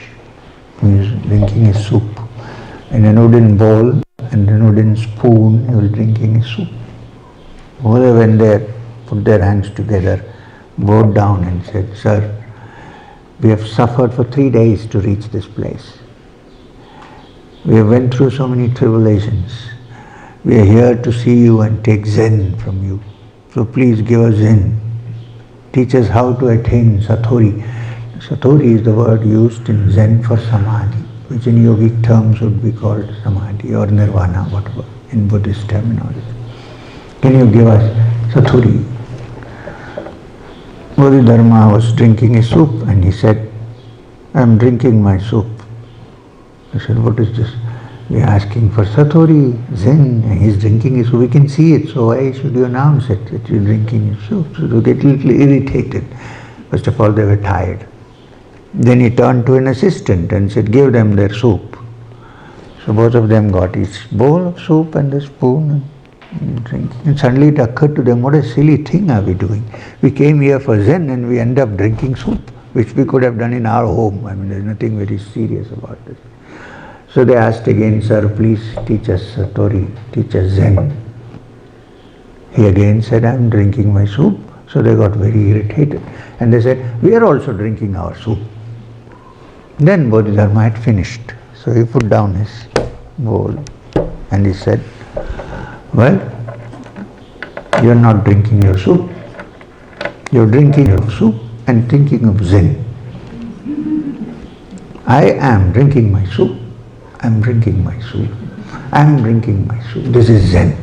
He was drinking his soup in a wooden bowl and a wooden spoon. He was drinking his soup. Both went there, put their hands together, bowed down and said, "Sir, we have suffered for 3 days to reach this place. We have went through so many tribulations. We are here to see you and take Zen from you. So please give us Zen. Teach us how to attain Satori." Satori is the word used in Zen for Samadhi, which in yogic terms would be called Samadhi or Nirvana, whatever, in Buddhist terminology. Can you give us Satori? Bodhidharma was drinking his soup and he said, "I am drinking my soup." I said, "What is this?" "We are asking for Satori, Zen, and he is drinking his soup. We can see it, so why should you announce it that you are drinking your soup?" So they get a little irritated. First of all, they were tired. Then he turned to an assistant and said, "Give them their soup." So both of them got each bowl of soup and the spoon and drinking. And suddenly it occurred to them, what a silly thing are we doing? We came here for Zen and we end up drinking soup, which we could have done in our home. I mean, there's nothing very serious about this. So they asked again, "Sir, please teach us Satori, teach us Zen." He again said, "I am drinking my soup." So they got very irritated. And they said, "We are also drinking our soup." Then Bodhidharma had finished. So he put down his bowl and he said, "Well, you are not drinking your soup. You are drinking your soup and thinking of Zen. I am drinking my soup. I am drinking my soup. I am drinking my soup. This is Zen."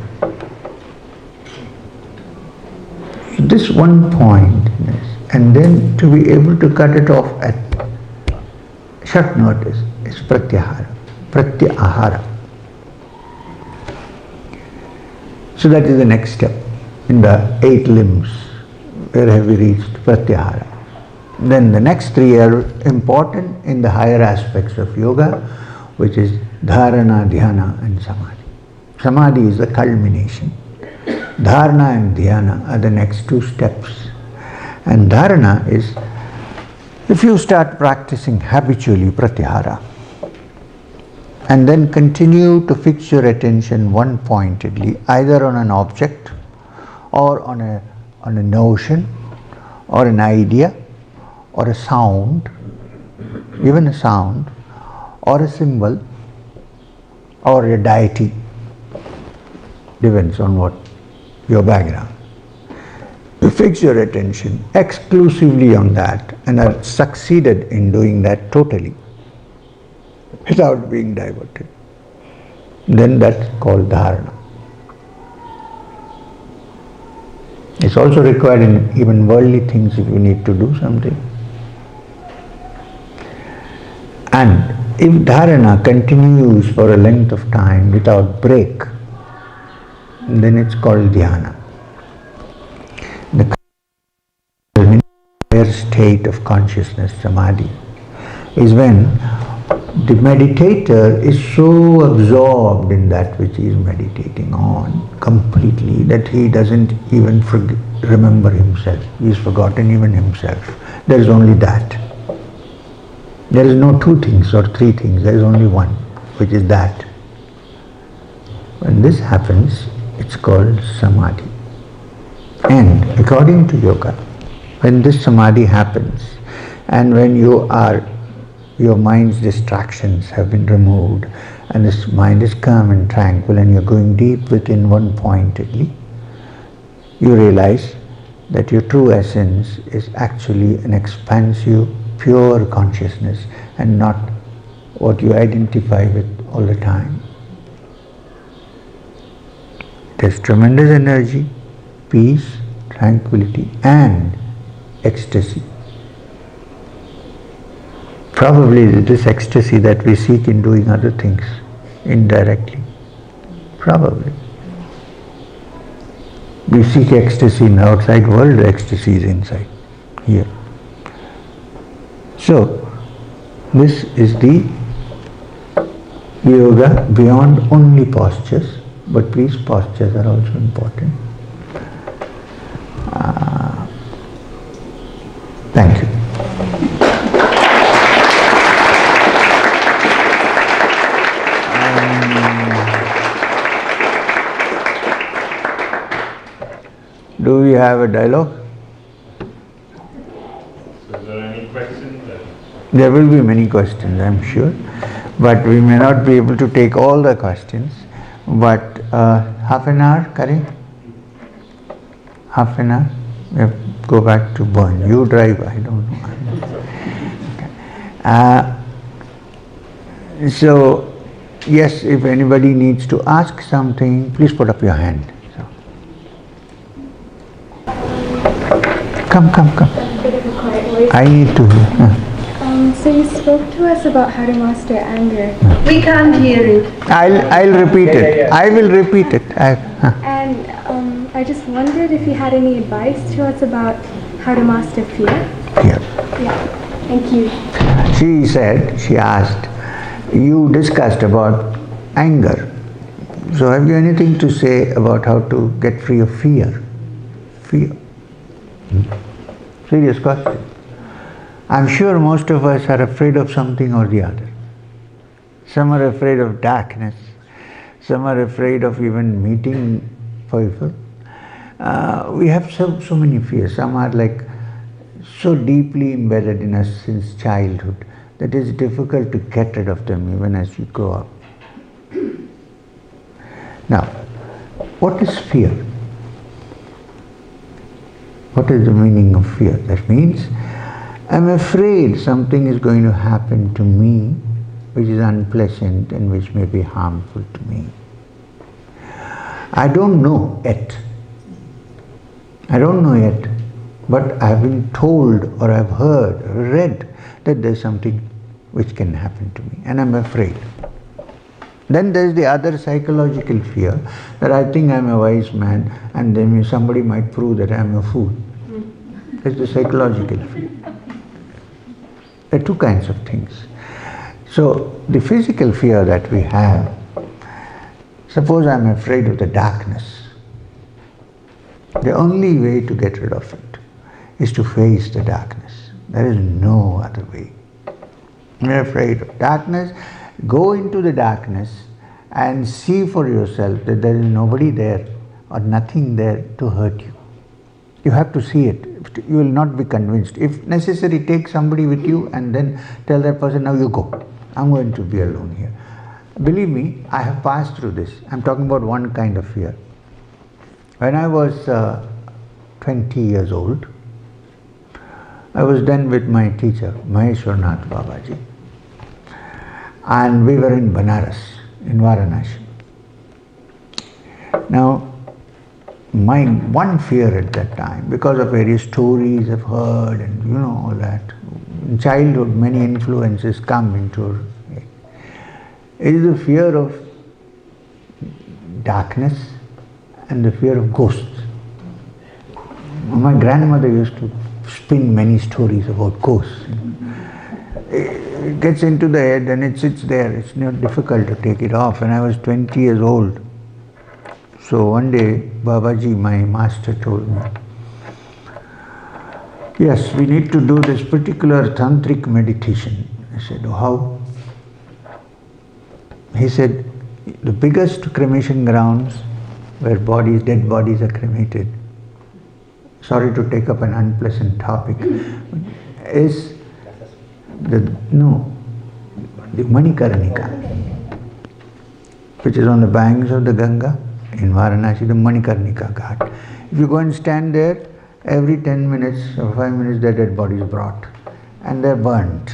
This one point, and then to be able to cut it off at short notice is pratyahara. Pratyahara. So that is the next step in the 8 limbs. Where have we reached? Pratyahara. Then the next 3 are important in the higher aspects of yoga, which is dharana, dhyana and samadhi. Samadhi is the culmination. Dharana and dhyana are the next 2 steps. And dharana is, if you start practicing habitually pratyahara, and then continue to fix your attention one-pointedly, either on an object or on a notion or an idea or a sound, even a sound, or a symbol or a deity, depends on what your background. You fix your attention exclusively on that and are succeeded in doing that totally without being diverted, then that's called dharana. It's also required in even worldly things if you need to do something. And if dharana continues for a length of time without break, then it's called dhyana. The higher state of consciousness, samadhi, is when the meditator is so absorbed in that which he is meditating on completely that he doesn't even remember himself. He has forgotten even himself. There is only that. There is no 2 things or 3 things. There is only one, which is that. When this happens, it's called samadhi. And according to yoga, when this samadhi happens and when your mind's distractions have been removed and this mind is calm and tranquil, and you're going deep within one pointedly, you realize that your true essence is actually an expansive, pure consciousness and not what you identify with all the time. There's tremendous energy, peace, tranquility and ecstasy. Probably this ecstasy that we seek in doing other things indirectly. Probably. We seek ecstasy in the outside world, the ecstasy is inside, here. So, this is the yoga beyond only postures, but please, postures are also important. Thank you. Do we have a dialogue? So is there any questions? There will be many questions, I'm sure, but we may not be able to take all the questions. But half an hour, Karin? Half an hour? We have to go back to Bern. You drive, I don't know. So, yes, if anybody needs to ask something, please put up your hand. So. Come. A bit of a quiet voice. I need to hear. So you spoke to us about how to master anger. We can't hear it. I'll repeat it. I will repeat it. And I just wondered if you had any advice to us about how to master fear. Yeah. Yeah. Thank you. She asked, you discussed about anger. So have you anything to say about how to get free of fear? Fear. Serious question. I'm sure most of us are afraid of something or the other. Some are afraid of darkness. Some are afraid of even meeting people. We have so many fears. Some are like so deeply embedded in us since childhood that it's difficult to get rid of them even as you grow up. Now, what is fear? What is the meaning of fear? That means I'm afraid something is going to happen to me which is unpleasant and which may be harmful to me. I don't know yet. But I've been told or I've heard or read that there's something which can happen to me and I'm afraid. Then there's the other psychological fear that I think I'm a wise man and then somebody might prove that I'm a fool. That's the psychological fear. There are two kinds of things. So the physical fear that we have, suppose I'm afraid of the darkness. The only way to get rid of it is to face the darkness. There is no other way. You're afraid of darkness, go into the darkness and see for yourself that there is nobody there or nothing there to hurt you. You have to see it. You will not be convinced. If necessary, take somebody with you and then tell that person, now you go. I'm going to be alone here. Believe me, I have passed through this. I'm talking about one kind of fear. When I was 20 years old, I was then with my teacher, Maheshwarnath Babaji. And we were in Banaras, in Varanasi. Now, my one fear at that time, because of various stories I've heard and all that, in childhood many influences come into it, is the fear of darkness and the fear of ghosts. My grandmother used to spin many stories about ghosts. It gets into the head and it sits there. It's not difficult to take it off. And I was 20 years old. So one day, Babaji, my master, told me, yes, we need to do this particular tantric meditation. I said, oh, how? He said, the biggest cremation grounds where dead bodies are cremated, sorry to take up an unpleasant topic, is the Manikarnika. which is on the banks of the Ganga in Varanasi, the Manikarnika Ghat. If you go and stand there, every 10 minutes or 5 minutes their dead body is brought and they're burnt.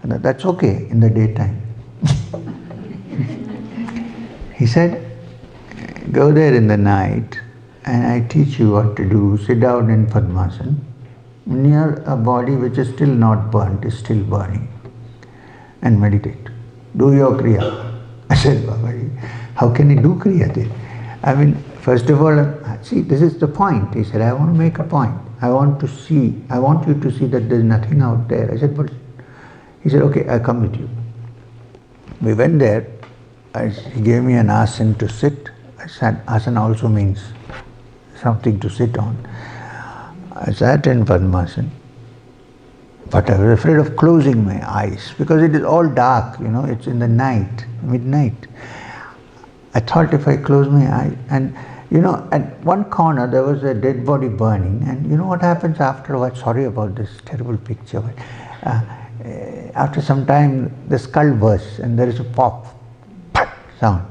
And that's okay in the daytime. He said, go there in the night and I teach you what to do. Sit down in Padmasana near a body which is still not burnt, is still burning, and meditate. Do your Kriya. I said, Babaji, how can you do Kriya then? I mean, first of all, see, this is the point. He said, I want to make a point. I want you to see that there's nothing out there. I said, but, he said, okay, I'll come with you. We went there. He gave me an asana to sit. I sat. Asana also means something to sit on. I sat in Padmasana, but I was afraid of closing my eyes because it is all dark, it's in the night, midnight. I thought if I close my eyes, and at one corner there was a dead body burning, and you know what happens afterwards? Sorry about this terrible picture, but after some time the skull bursts and there is a pop sound.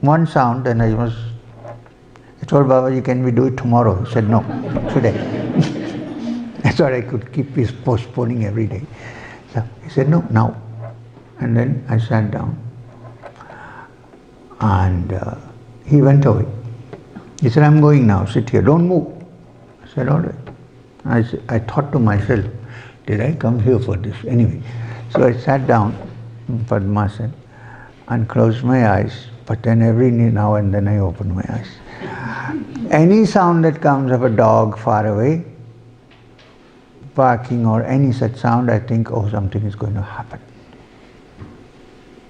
One sound, and I told Babaji, can we do it tomorrow? He said, no, today. I thought I could keep postponing every day. So he said, no, now. And then I sat down. And he went away. He said, I'm going now, sit here, don't move. I said, all right. I thought to myself, did I come here for this? Anyway, so I sat down in Padmasana and closed my eyes, but then every now and then I opened my eyes. Any sound that comes of a dog far away, barking or any such sound, I think, oh, something is going to happen.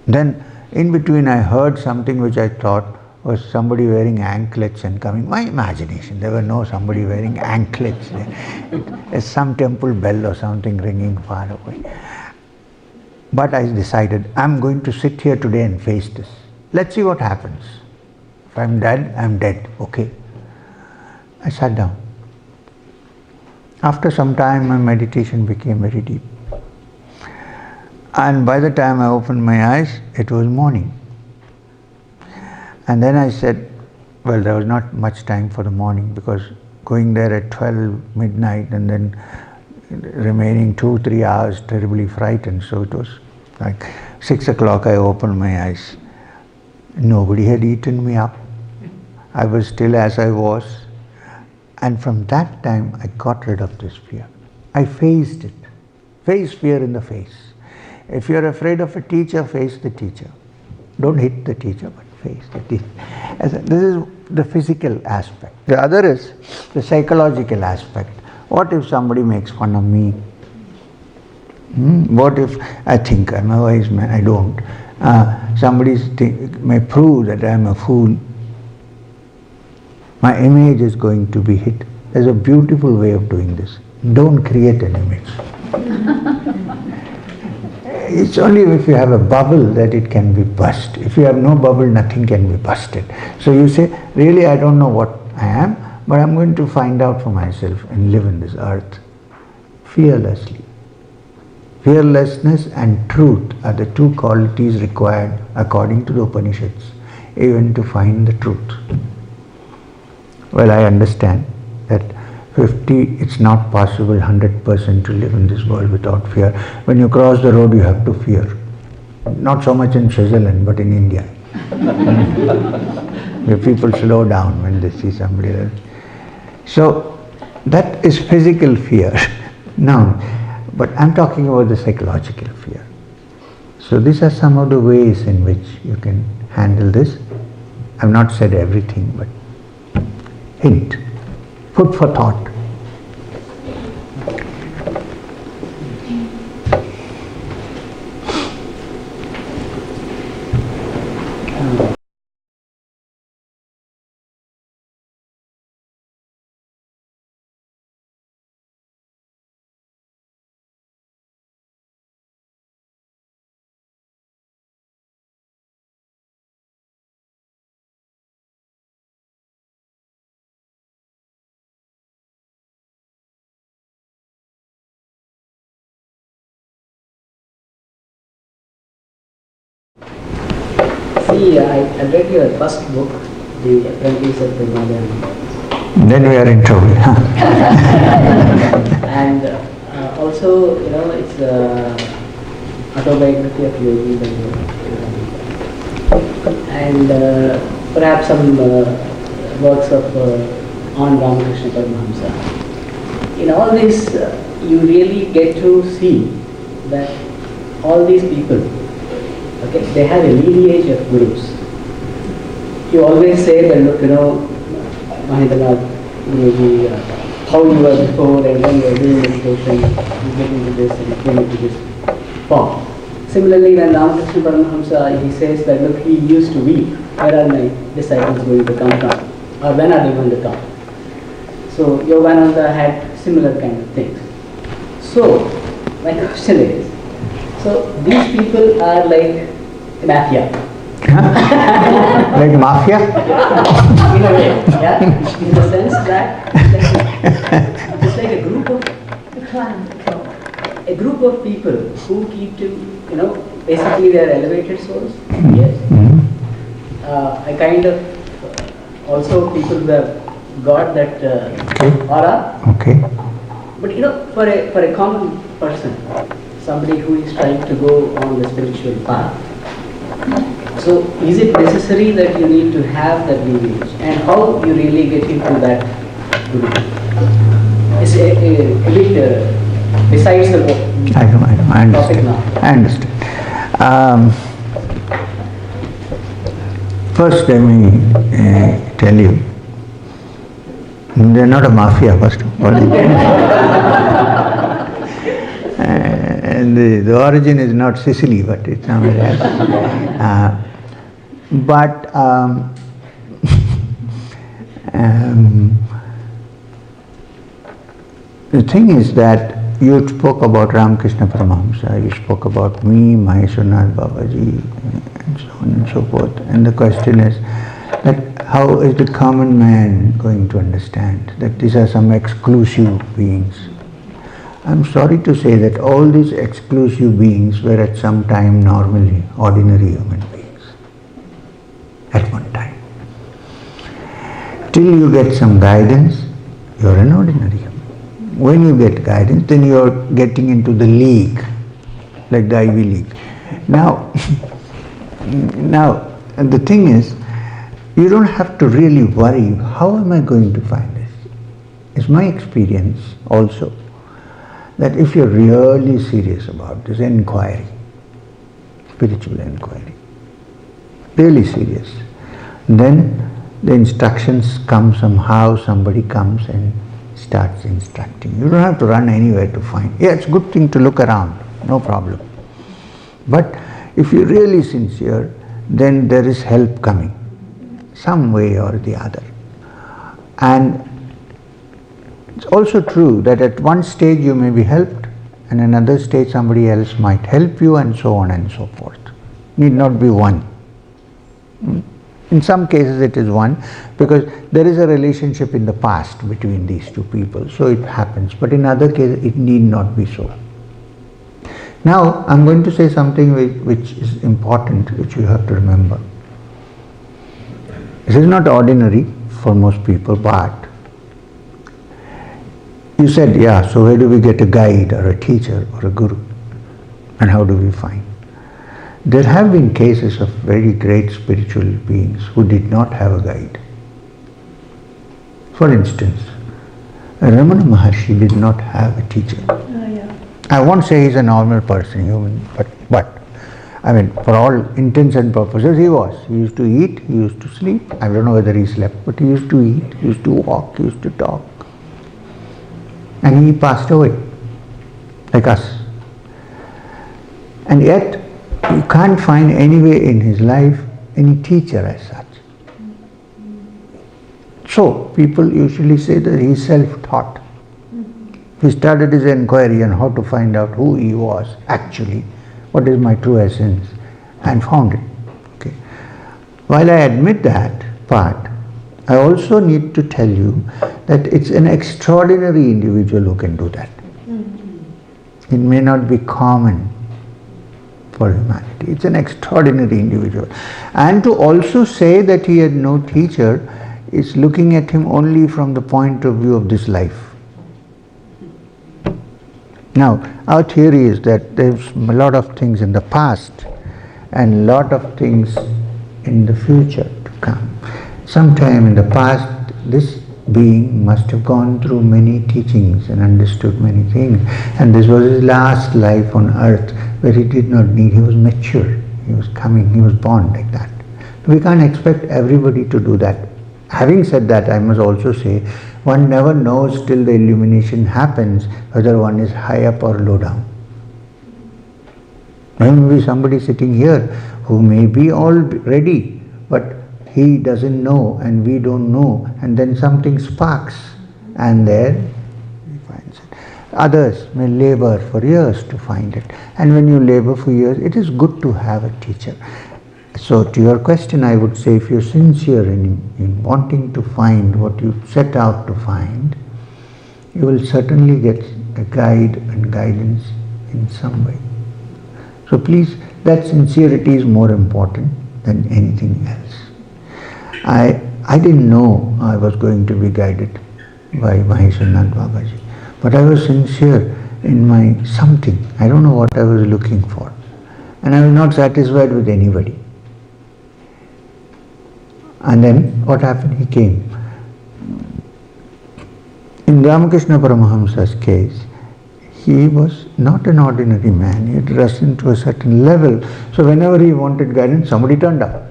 Then in between I heard something which I thought was somebody wearing anklets and coming. My imagination, there were no somebody wearing anklets there. It's some temple bell or something ringing far away. But I decided, I'm going to sit here today and face this. Let's see what happens. If I'm dead, I'm dead. Okay. I sat down. After some time, my meditation became very deep. And by the time I opened my eyes, it was morning. And then I said, well, there was not much time for the morning because going there at 12 midnight and then remaining 2-3 hours terribly frightened. So it was like 6 o'clock I opened my eyes. Nobody had eaten me up. I was still as I was. And from that time I got rid of this fear. I faced it. Face fear in the face. If you're afraid of a teacher, face the teacher. Don't hit the teacher, but face the teacher. This is the physical aspect. The other is the psychological aspect. What if somebody makes fun of me? What if I think I'm a wise man? I don't. Somebody may prove that I'm a fool. My image is going to be hit. There's a beautiful way of doing this. Don't create an image. It's only if you have a bubble that it can be burst. If you have no bubble, nothing can be busted. So you say, really, I don't know what I am, but I'm going to find out for myself and live in this earth fearlessly. Fearlessness and truth are the two qualities required according to the Upanishads, even to find the truth. Well, I understand that 50, it's not possible 100% to live in this world without fear. When you cross the road, you have to fear. Not so much in Switzerland, but in India. Where people slow down when they see somebody else. So, that is physical fear. Now, but I'm talking about the psychological fear. So these are some of the ways in which you can handle this. I've not said everything, but hint, food for thought. I read your first book, The Apprenticed of the Himalayan Master. Then we are in trouble. And also, it's Autobiography of Yogi by and perhaps some works of on Ramakrishna Paramahamsa. In all this, you really get to see that all these people, okay, they have a lineage of gurus. You always say that, look, Mahendranath Guruji, how you were before and when you are doing meditation, you get into this and you came into this form. Similarly, when Ramakrishna Paramahamsa, he says that, look, he used to weep, where are my disciples going to come from? Or when are they going to come? So, Yogananda had similar kind of things. So, my question is, so these people are like mafia. Like mafia? In a way, yeah. In the sense that it's like a group of people who keep to, basically they are elevated souls. Yes. A kind of also people who have got that aura. Okay. But for a common person, somebody who is trying to go on the spiritual path, so is it necessary that you need to have that lineage, and how you really get into that guru? It's a bit besides the I topic understand. now. I understand. First, let me tell you, they're not a mafia, first of all. And the origin is not Sicily, but it's somewhere else. The thing is that you spoke about Ramakrishna Paramahamsa, you spoke about me, Maheshwarnath Babaji, and so on and so forth. And the question is that how is the common man going to understand that these are some exclusive beings? I'm sorry to say that all these exclusive beings were at some time normally ordinary human beings. At one time. Till you get some guidance, you're an ordinary human. When you get guidance, then you're getting into the league, like the Ivy League. Now, the thing is, you don't have to really worry, how am I going to find this? It's my experience also that if you're really serious about this inquiry, spiritual inquiry, really serious, then the instructions come somehow, somebody comes and starts instructing. You don't have to run anywhere to find. Yeah, it's a good thing to look around, no problem. But if you're really sincere, then there is help coming, some way or the other. And it's also true that at one stage you may be helped, and another stage somebody else might help you, and so on and so forth. Need not be one. In some cases it is one, because there is a relationship in the past between these two people, so it happens. But in other cases it need not be so. Now I'm going to say something which is important, which you have to remember. This is not ordinary for most people, but you said, yeah, so where do we get a guide or a teacher or a guru? And how do we find? There have been cases of very great spiritual beings who did not have a guide. For instance, Ramana Maharshi did not have a teacher. I won't say he's a normal person, human, but I mean, for all intents and purposes, he was. He used to eat, he used to sleep. I don't know whether he slept, but he used to eat, he used to walk, he used to talk. And he passed away, like us. And yet, you can't find anywhere in his life any teacher as such. So, people usually say that he is self-taught. He started his inquiry on how to find out who he was actually, what is my true essence, and found it. Okay. While I admit that part, I also need to tell you that it's an extraordinary individual who can do that. It may not be common for humanity. It's an extraordinary individual. And to also say that he had no teacher is looking at him only from the point of view of this life. Now, our theory is that there's a lot of things in the past and a lot of things in the future to come. Sometime in the past, this being must have gone through many teachings and understood many things, and this was his last life on earth where he did not need, he was mature, he was coming, he was born like that. We can't expect everybody to do that. Having said that, I must also say, one never knows till the illumination happens whether one is high up or low down. There may be somebody sitting here who may be all ready, but he doesn't know and we don't know, and then something sparks and there he finds it. Others may labor for years to find it, and when you labor for years, it is good to have a teacher. So to your question, I would say if you're sincere in wanting to find what you set out to find, you will certainly get a guide and guidance in some way. So please, that sincerity is more important than anything else. I didn't know I was going to be guided by Maheshwarnath Babaji, but I was sincere in my something. I don't know what I was looking for, and I was not satisfied with anybody. And then what happened? He came. In Ramakrishna Paramahamsa's case, he was not an ordinary man. He had risen to a certain level. So whenever he wanted guidance, somebody turned up.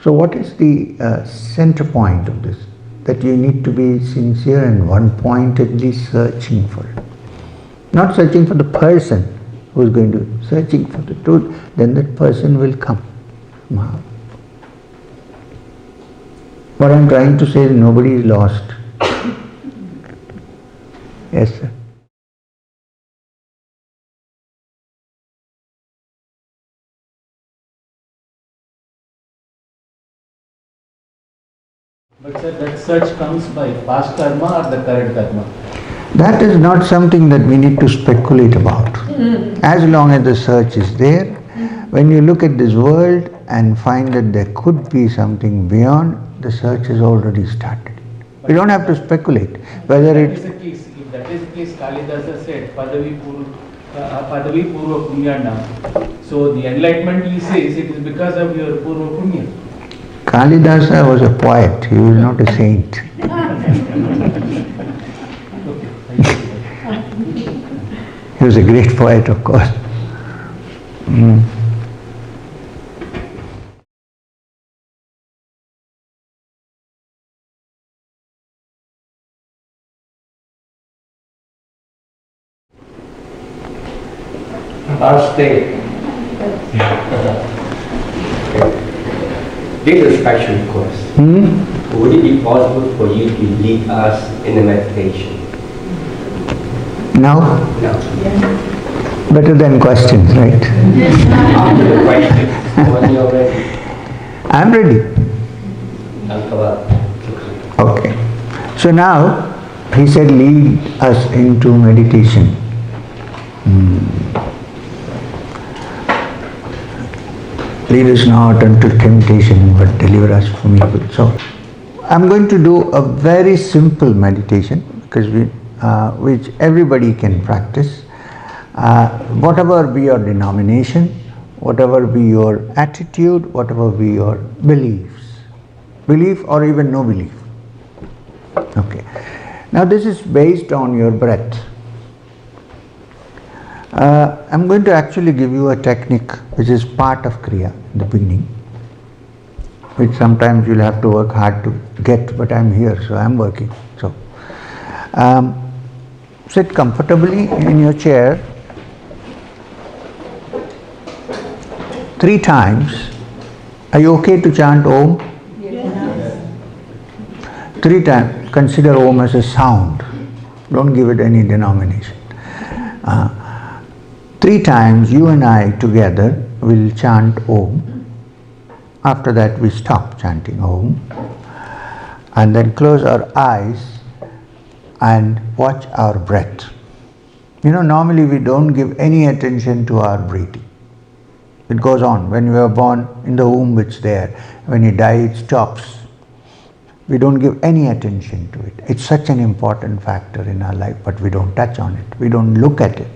So what is the center point of this? That you need to be sincere and one-pointedly searching for it. Not searching for the person who is going to, searching for the truth, then that person will come. What I am trying to say is nobody is lost. Yes, sir. But sir, that search comes by past karma or the current karma? That is not something that we need to speculate about. As long as the search is there, when you look at this world and find that there could be something beyond, the search has already started. We don't have to speculate whether it... If that is the case, Kalidasa said, Padavi Purva Punyana. So the enlightenment he says it is because of your Purva Punya. Kalidasa was a poet, he was not a saint. He was a great poet, of course. Last day. This is a special request. Would it be possible for you to lead us in a meditation? Now? No. Better than questions, right? After the question, when you're ready. I'm ready. Uncover. Okay. So now, he said lead us into meditation. Lead us not unto temptation, but deliver us from evil. So, I'm going to do a very simple meditation, because which everybody can practice. Whatever be your denomination, whatever be your attitude, whatever be your beliefs. Belief or even no belief. Okay. Now this is based on your breath. I'm going to actually give you a technique which is part of Kriya in the beginning, which sometimes you'll have to work hard to get, but I'm here, so I'm working. So, sit comfortably in your chair 3 times. Are you okay to chant Om? Yes. 3 times. Consider Om as a sound. Don't give it any denomination. 3 times you and I together will chant Om. After that we stop chanting Om and then close our eyes and watch our breath. You know, normally we don't give any attention to our breathing. It goes on. When you are born in the womb, it's there. When you die, it stops. We don't give any attention to it. It's such an important factor in our life, but we don't touch on it. We don't look at it.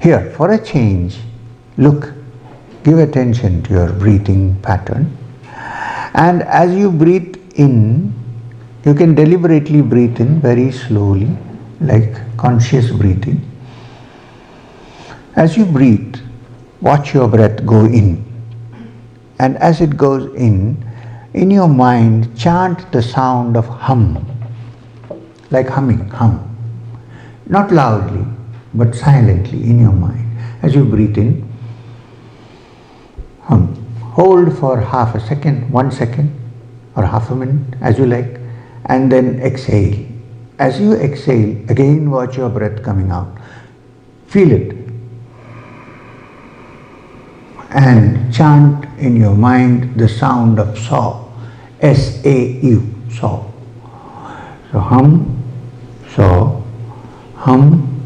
Here, for a change, look, give attention to your breathing pattern. And as you breathe in, you can deliberately breathe in very slowly, like conscious breathing. As you breathe, watch your breath go in. And as it goes in your mind, chant the sound of hum, like humming, hum. Not loudly, but silently in your mind. As you breathe in, hum. Hold for half a second, 1 second, or half a minute, as you like, and then exhale. As you exhale, again watch your breath coming out. Feel it. And chant in your mind the sound of saw, S-A-U, saw. So hum, saw, hum,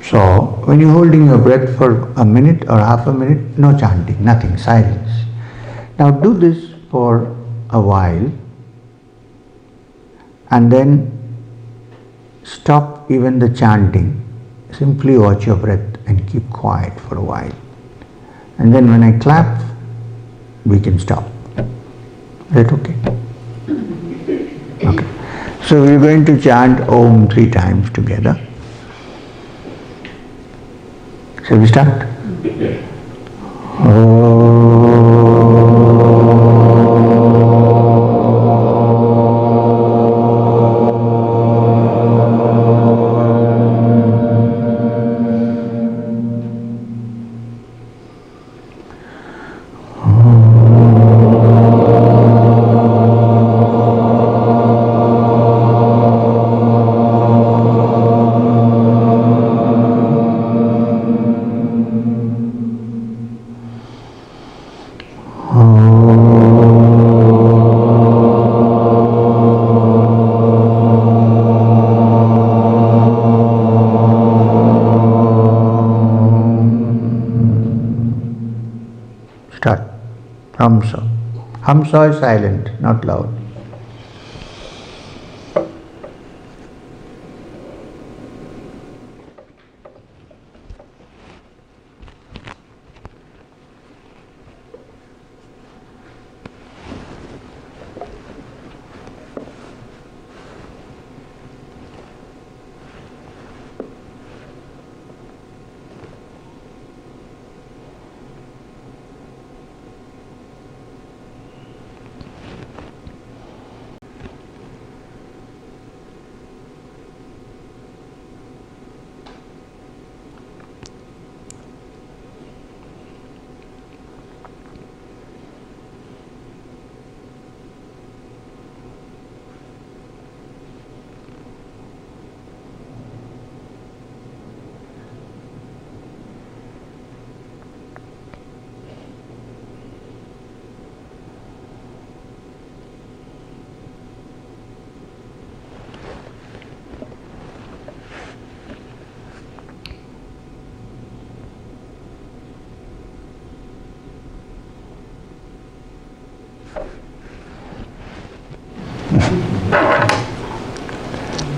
saw. When you're holding your breath for a minute or half a minute, no chanting, nothing, silence. Now do this for a while and then stop even the chanting. Simply watch your breath and keep quiet for a while. And then when I clap, we can stop. Is that okay? Okay. So we're going to chant Om 3 times together. Shall we start? Start. Hamsa. Hamsa is silent, not loud.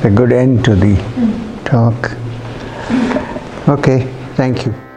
A good end to the talk. Okay, thank you.